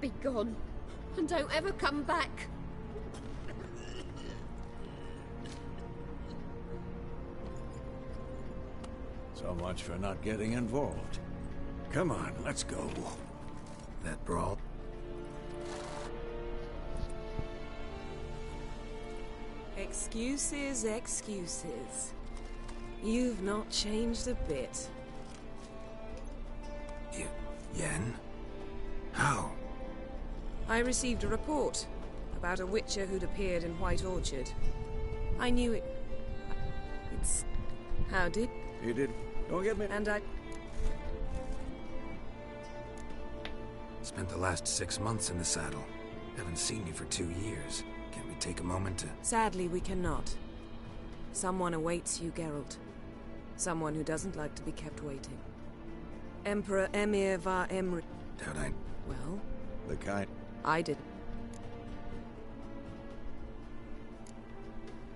O: Be gone. And don't ever come back.
J: So much for not getting involved. Come on, let's go.
A: That brawl?
P: Excuses, excuses. You've not changed a bit.
A: Yen? How?
P: I received a report about a witcher who'd appeared in White Orchard. I knew it... It's... How did?
J: You did. Don't get me...
P: And I...
A: Spent the last 6 months in the saddle. Haven't seen you for 2 years. Can we take a moment to...
P: Sadly, we cannot. Someone awaits you, Geralt. Someone who doesn't like to be kept waiting. Emperor Emir var Emry...
A: Doubt I...
P: Well?
J: The kind...
P: I did.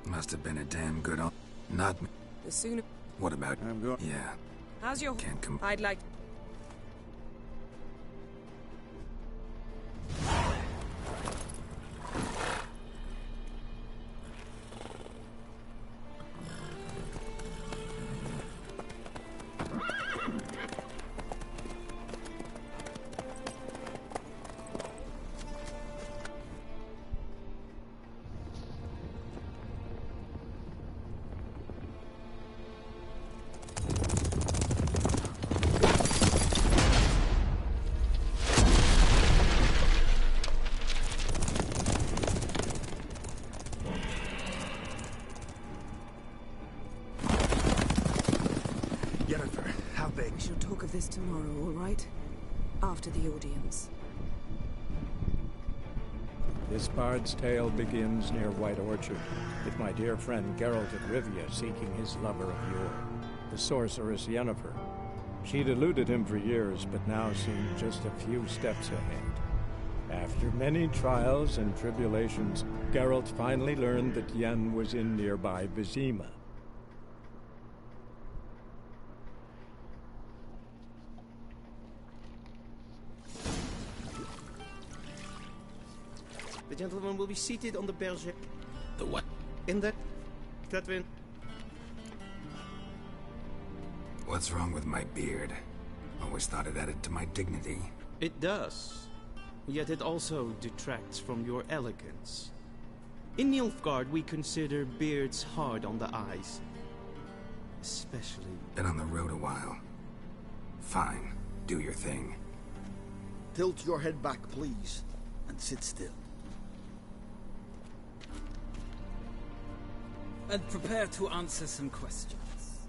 A: Must have been a damn good... Not me.
P: The sooner...
A: What about...
J: I'm going...
A: Yeah.
P: How's your...
A: Can't come...
P: I'd like... We shall talk of this tomorrow, all right? After the audience.
Q: This bard's tale begins near White Orchard, with my dear friend Geralt of Rivia seeking his lover of yore, the sorceress Yennefer. She'd eluded him for years, but now seemed just a few steps ahead. After many trials and tribulations, Geralt finally learned that Yen was in nearby Vizima.
D: gentleman will be seated on the berger.
I: The what?
D: In that... Catwin.
A: What's wrong with my beard? Always thought it added to my dignity.
D: It does. Yet it also detracts from your elegance. In Nilfgaard, we consider beards hard on the eyes. Especially...
A: Been on the road a while. Fine. Do your thing.
R: Tilt your head back, please, and sit still.
S: And prepare to answer some questions.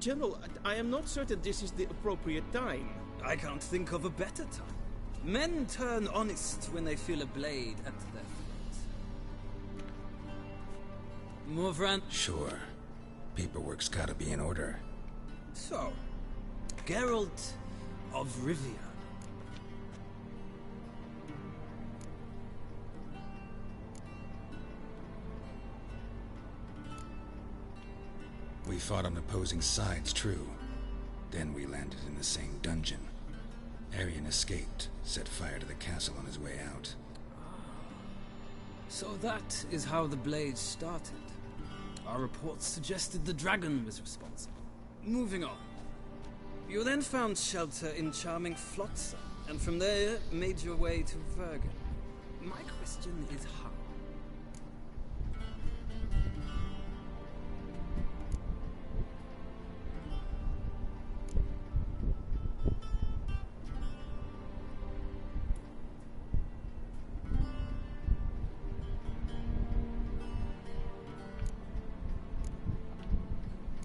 D: General, I am not certain this is the appropriate time.
S: I can't think of a better time. Men turn honest when they feel a blade at their throat. Morvran?
A: Sure. Paperwork's gotta be in order.
S: So, Geralt of Rivia.
A: We fought on opposing sides, true. Then we landed in the same dungeon. Arian escaped, set fire to the castle on his way out.
S: So that is how the blade started. Our reports suggested the dragon was responsible. Moving on. You then found shelter in charming Flotsam, and from there made your way to Vergen. My question is how?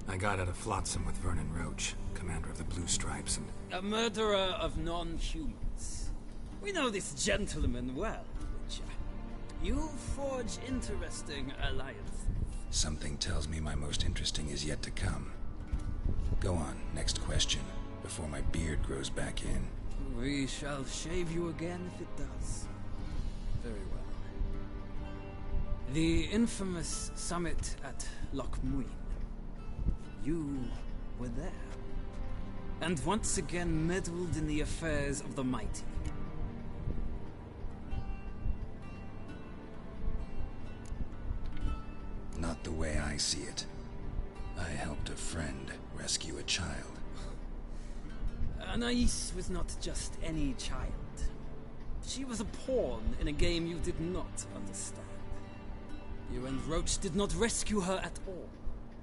A: I got out of Flotsam with Vernon Roach, commander of the Blue Stripes, and...
S: A murderer of non-humans. We know this gentleman well, Witcher. You forge interesting alliances.
A: Something tells me my most interesting is yet to come. Go on, next question, before my beard grows back in.
S: We shall shave you again if it does. Very well. The infamous summit at Loch Muin. You were there. And once again meddled in the affairs of the mighty.
A: Not the way I see it. I helped a friend rescue a child.
S: Anais was not just any child. She was a pawn in a game you did not understand. You and Roach did not rescue her at all.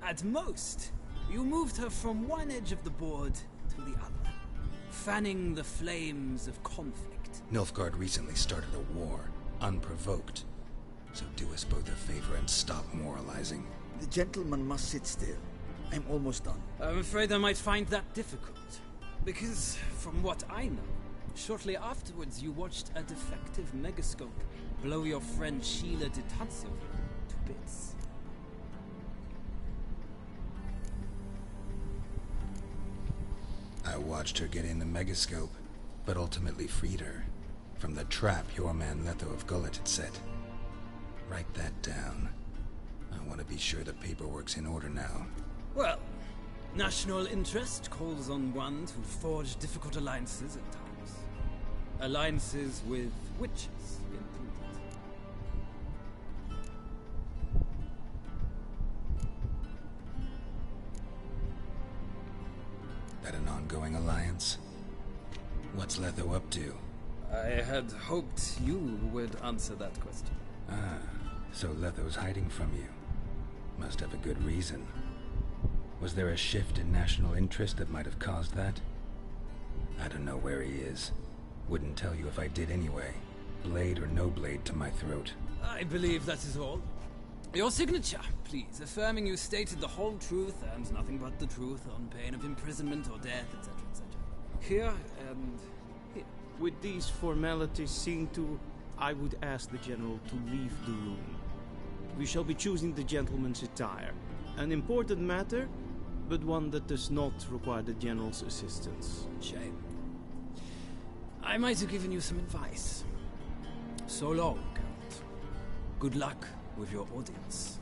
S: At most, you moved her from one edge of the board to the other, fanning the flames of conflict.
A: Nilfgaard recently started a war, unprovoked. So do us both a favor and stop moralizing.
R: The gentleman must sit still. I'm almost done.
S: I'm afraid I might find that difficult. Because, from what I know, shortly afterwards you watched a defective megascope blow your friend Sheila de Tunsil to bits.
A: I watched her get in the megascope, but ultimately freed her from the trap your man Letho of Gullet had set. Write that down. I want to be sure the paperwork's in order now.
S: Well, national interest calls on one to forge difficult alliances at times. Alliances with witches included.
A: That an ongoing alliance? What's Letho up to?
S: I had hoped you would answer that question.
A: Ah, so Letho's hiding from you. Must have a good reason. Was there a shift in national interest that might have caused that? I don't know where he is. Wouldn't tell you if I did anyway. Blade or no blade to my throat.
S: I believe that is all. Your signature, please, affirming you stated the whole truth and nothing but the truth on pain of imprisonment or death, etc., etc. Here and here.
D: With these formalities seen to, I would ask the General to leave the room. We shall be choosing the gentleman's attire. An important matter, but one that does not require the General's assistance.
S: Shame. I might have given you some advice. So long, Geralt. Good luck with your audience.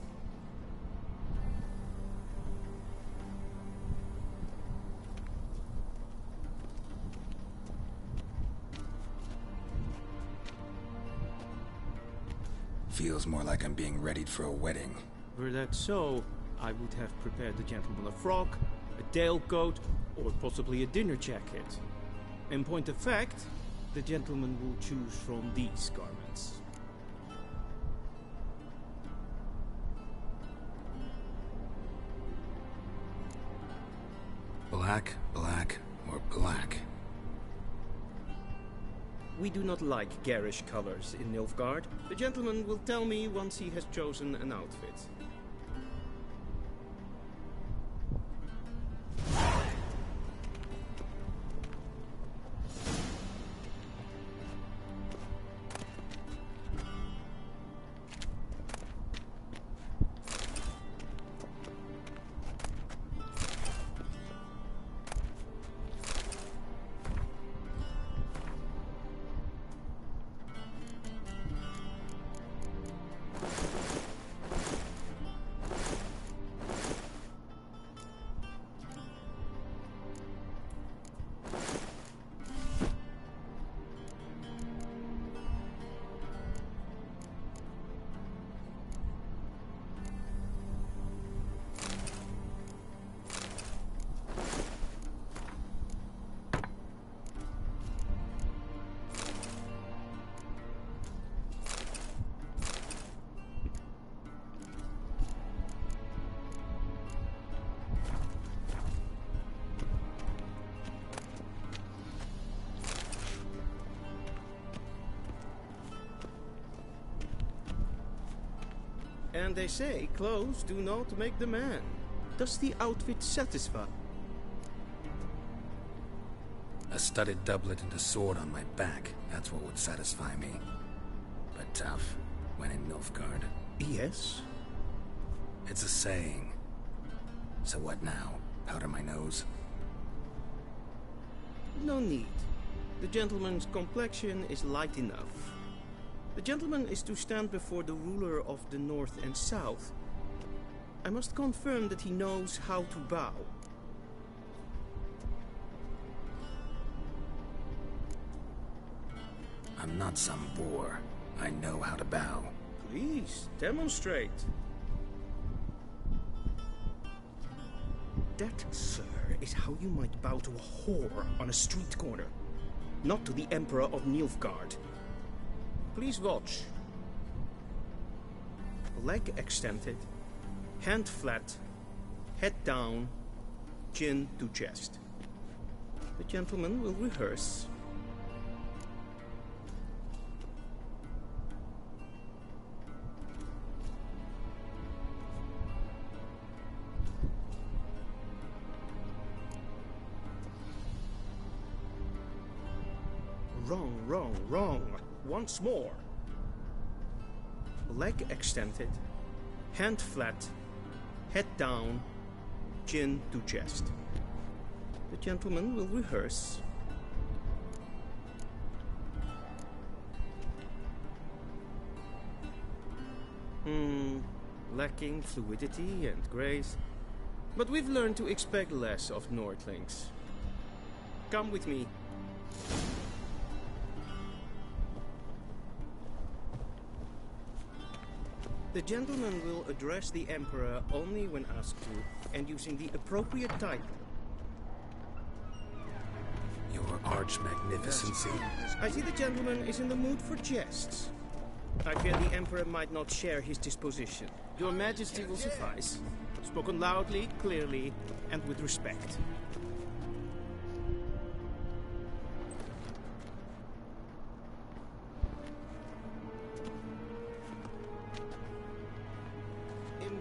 A: feels more like I'm being readied for a wedding.
D: Were that so, I would have prepared the gentleman a frock, a tailcoat, or possibly a dinner jacket. In point of fact, the gentleman will choose from these garments.
A: Black, black, or black?
D: We do not like garish colors in Nilfgaard. The gentleman will tell me once he has chosen an outfit. And they say clothes do not make the man. Does the outfit satisfy?
A: A studded doublet and a sword on my back, that's what would satisfy me. But tough, when in Nilfgaard.
D: Yes?
A: It's a saying. So what now? Powder my nose?
D: No need. The gentleman's complexion is light enough. The gentleman is to stand before the ruler of the North and South. I must confirm that he knows how to bow.
A: I'm not some boor. I know how to bow.
D: Please, demonstrate. That, sir, is how you might bow to a whore on a street corner, not to the Emperor of Nilfgaard. Please watch. Leg extended, hand flat, head down, chin to chest. The gentleman will rehearse. Wrong, wrong, wrong. Once more. Leg extended, hand flat, head down, chin to chest. The gentleman will rehearse. Lacking fluidity and grace. But we've learned to expect less of Nordlings. Come with me. The gentleman will address the Emperor only when asked to, and using the appropriate title.
A: Your Arch-Magnificency.
D: I see the gentleman is in the mood for jests. I fear the Emperor might not share his disposition. Your Majesty will suffice. Spoken loudly, clearly, and with respect.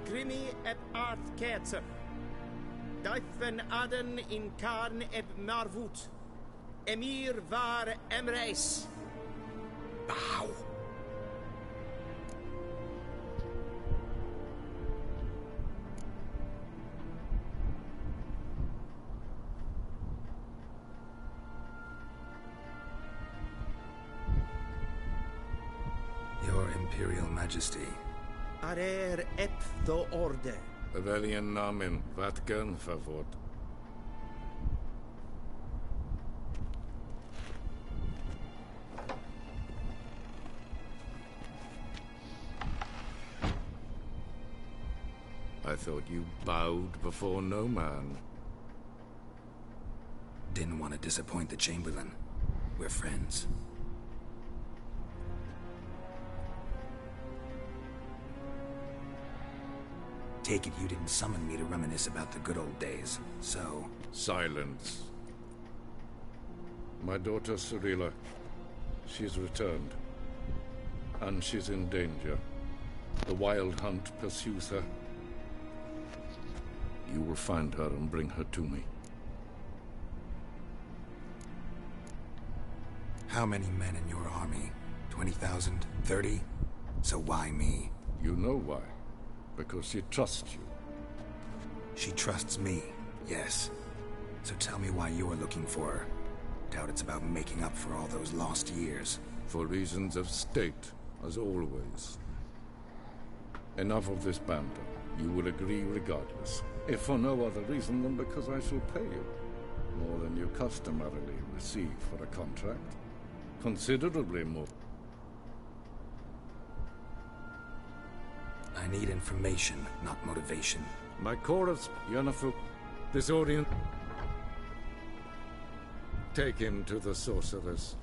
D: Grimi et art ketzer. Daifen aden in karn eb marvut. Emir var emreis.
A: Bow. Your Imperial Majesty.
D: Arer ep do orde.
T: Rebellion namen, Vatkan favort. thought you bowed before no man.
A: Didn't want to disappoint the Chamberlain. We're friends. Take it you didn't summon me to reminisce about the good old days, so...
T: Silence. My daughter Cirilla, she's returned. And she's in danger. The Wild Hunt pursues her. You will find her and bring her to me.
A: How many men in your army? 20,000? 30? So why me?
T: You know why. Because she trusts you.
A: She trusts me, yes. So tell me why you're looking for her. Doubt it's about making up for all those lost years.
T: For reasons of state, as always. Enough of this banter. You will agree regardless. If for no other reason than because I shall pay you. More than you customarily receive for a contract. Considerably more.
A: I need information, not motivation.
T: My chorus, Yennefer, this audience. Take him to the sorceress.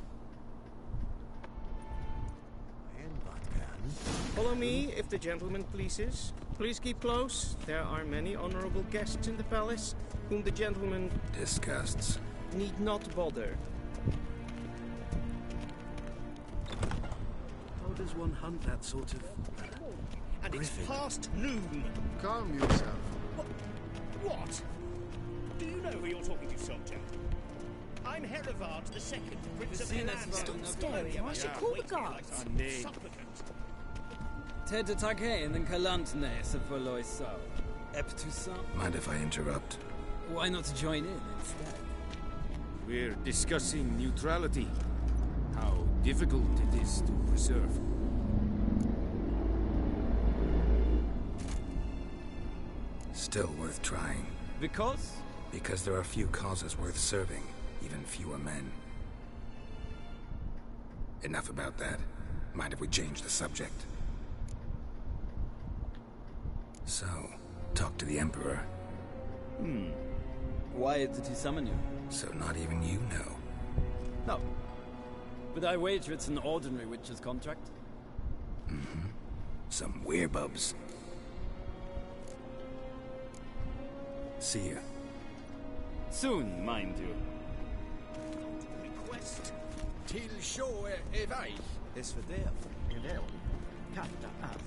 D: Follow me, if the gentleman pleases. Please keep close. There are many honorable guests in the palace, whom the gentleman...
A: disgusts.
D: ...need not bother. How does one hunt that sort of...
L: And it's past noon.
K: Calm yourself.
L: What? Do you know who you're talking to, soldier? I'm Herivard II, Prince of Henan.
O: Stop staring, or I should call the guards.
L: Supplicant.
S: Ted Taghain and Kalantne Sepoloiso. Eptusa.
A: Mind if I interrupt?
S: Why not join in instead?
B: We're discussing neutrality. How difficult it is to preserve.
A: Still worth trying.
S: Because?
A: Because there are few causes worth serving, even fewer men. Enough about that. Mind if we change the subject? So, talk to the Emperor.
S: Why did he summon you?
A: So not even you know.
S: No. But I wager it's an ordinary witch's contract.
A: Mm-hmm. Some werebubs. See ya.
S: Soon, mind you.
L: Request.
M: Till show evaich.
R: Is för det.
M: Eller katta att.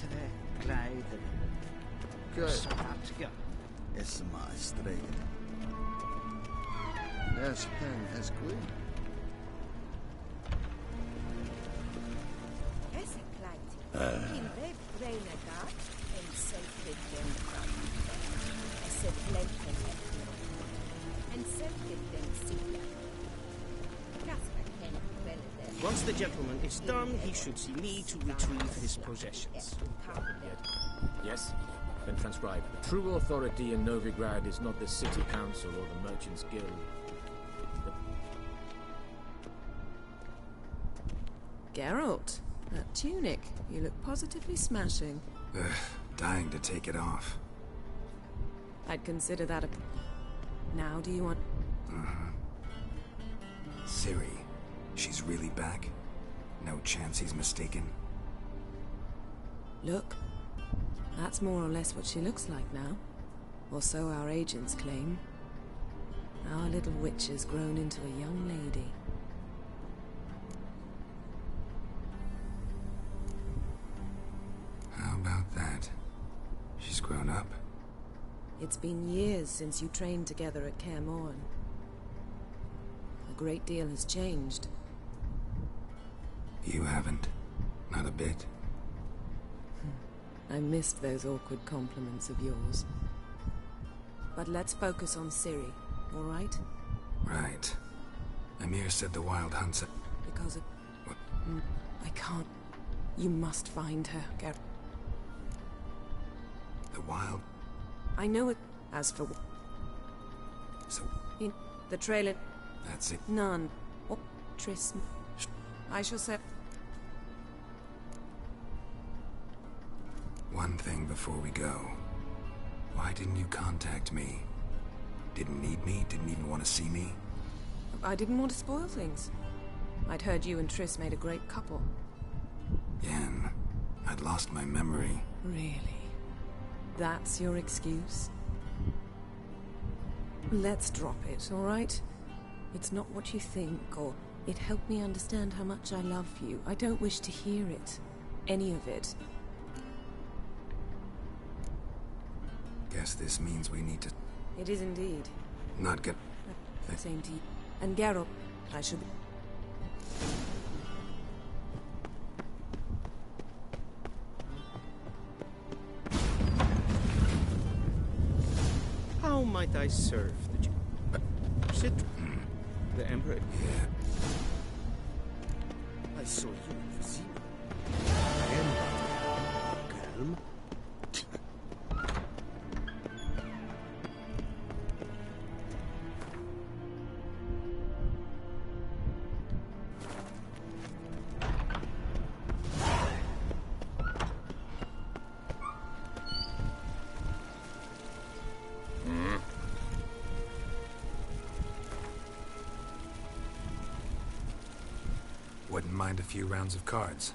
M: Träkläder. Salatga.
K: اسمع استريح. ناس كان اسكوي.
D: Once the gentleman is done, he should see me to retrieve his possessions.
U: Yes? Then transcribe. True authority in Novigrad is not the city council or the merchants' guild.
P: Geralt, that tunic. You look positively smashing.
A: Ugh, dying to take it off.
P: I'd consider that a... Now do you want...
A: Ciri, she's really back? No chance he's mistaken?
P: Look. That's more or less what she looks like now. Or so our agents claim. Our little witch has grown into a young lady.
A: How about that? She's grown up?
P: It's been years since you trained together at Kaer Morhen. A great deal has changed.
A: You haven't. Not a bit.
P: I missed those awkward compliments of yours. But let's focus on Ciri, all right?
A: Right. Emhyr said the Wild Hunt's...
P: Because of...
A: What?
P: I can't... You must find her, Geralt.
A: The Wild...
P: I know it... As for...
A: So...
P: In the trailer...
A: That's it.
P: None. Or Triss... I shall say...
A: One thing before we go. Why didn't you contact me? Didn't need me? Didn't even want to see me?
P: I didn't want to spoil things. I'd heard you and Triss made a great couple.
A: Yen, I'd lost my memory.
P: Really? That's your excuse? Let's drop it, all right? It's not what you think, or it helped me understand how much I love you. I don't wish to hear it. Any of it.
A: Guess this means we need to...
P: It is indeed.
A: Not get...
P: Same to you. And Geralt, I should...
L: How might I serve the Jew? Sit. The Emperor.
A: Yeah.
L: I saw you in Vizima. Calm.
A: Wouldn't mind a few rounds of cards.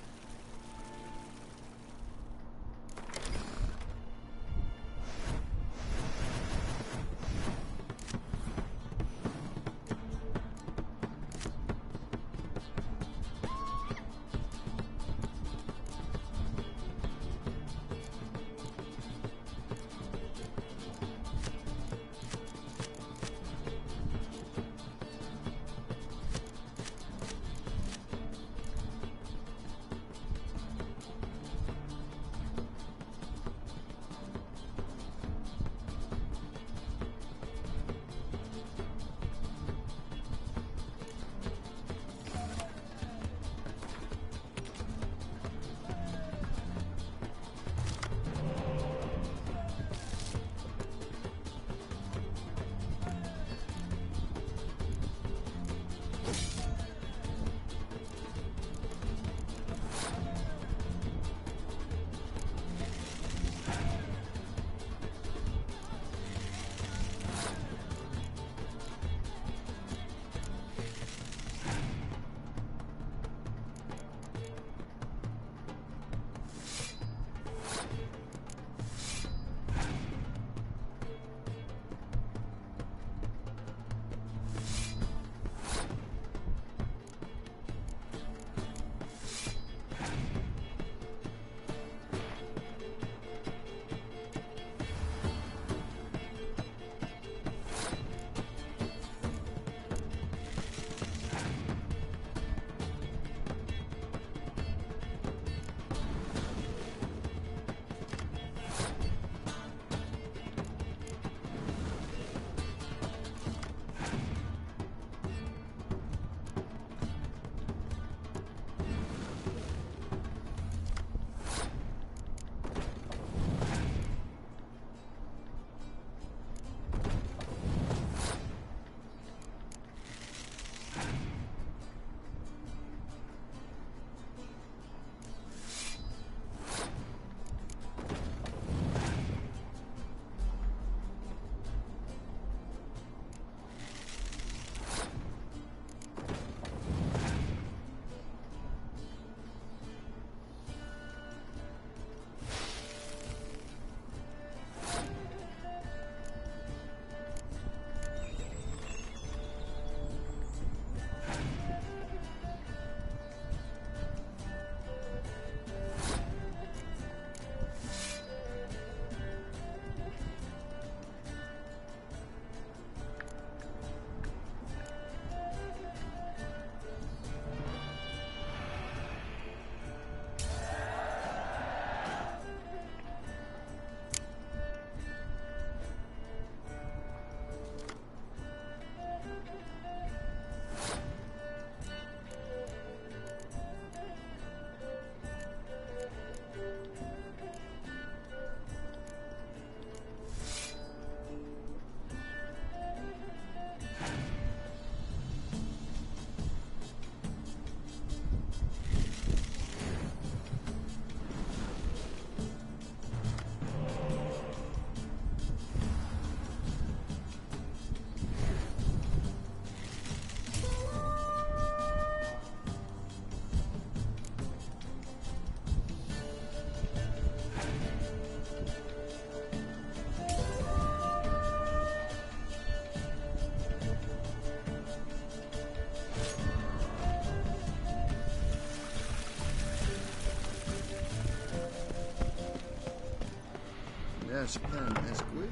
K: has pen as quick.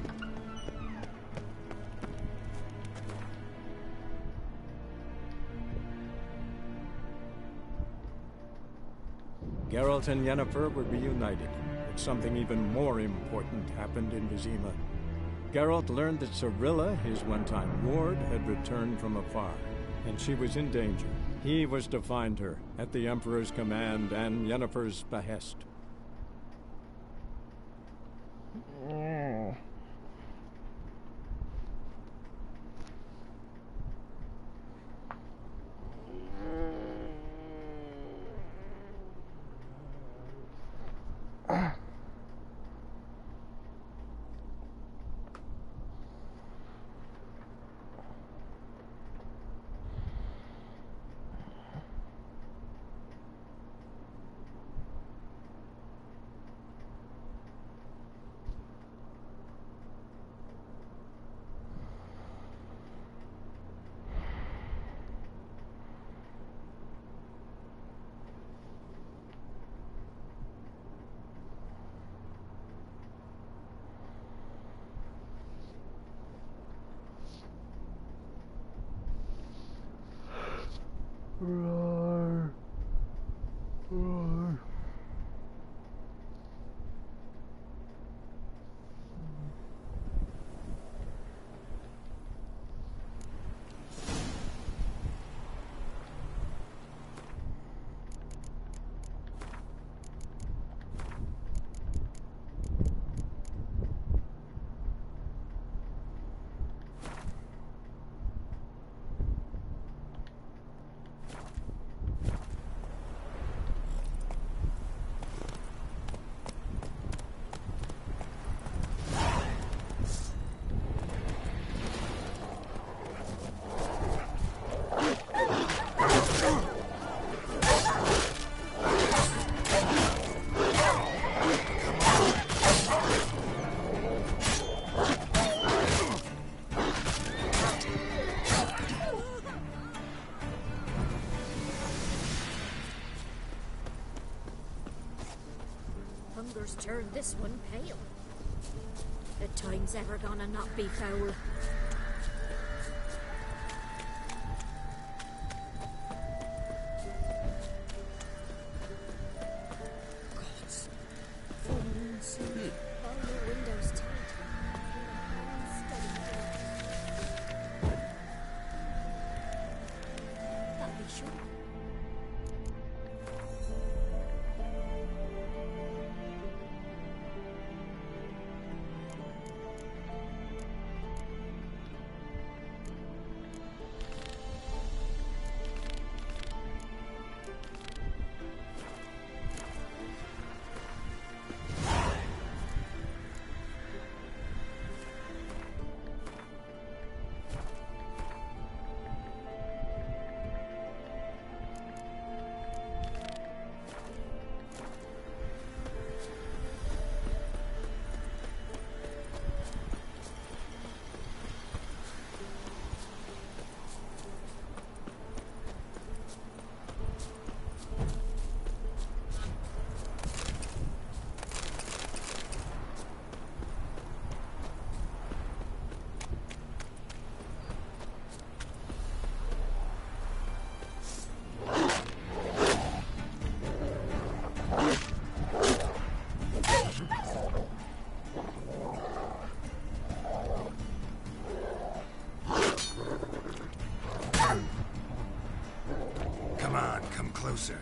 Q: Geralt and Yennefer were reunited, but something even more important happened in Vizima. Geralt learned that Cirilla, his one-time ward, had returned from afar, and she was in danger. He was to find her, at the Emperor's command and Yennefer's behest.
E: Roar. Roar.
O: Hunger's turned this one pale. The time's ever gonna not be foul. Gods. Full moon soon. All your windows tight. That'll be sure.
A: Come on, come closer.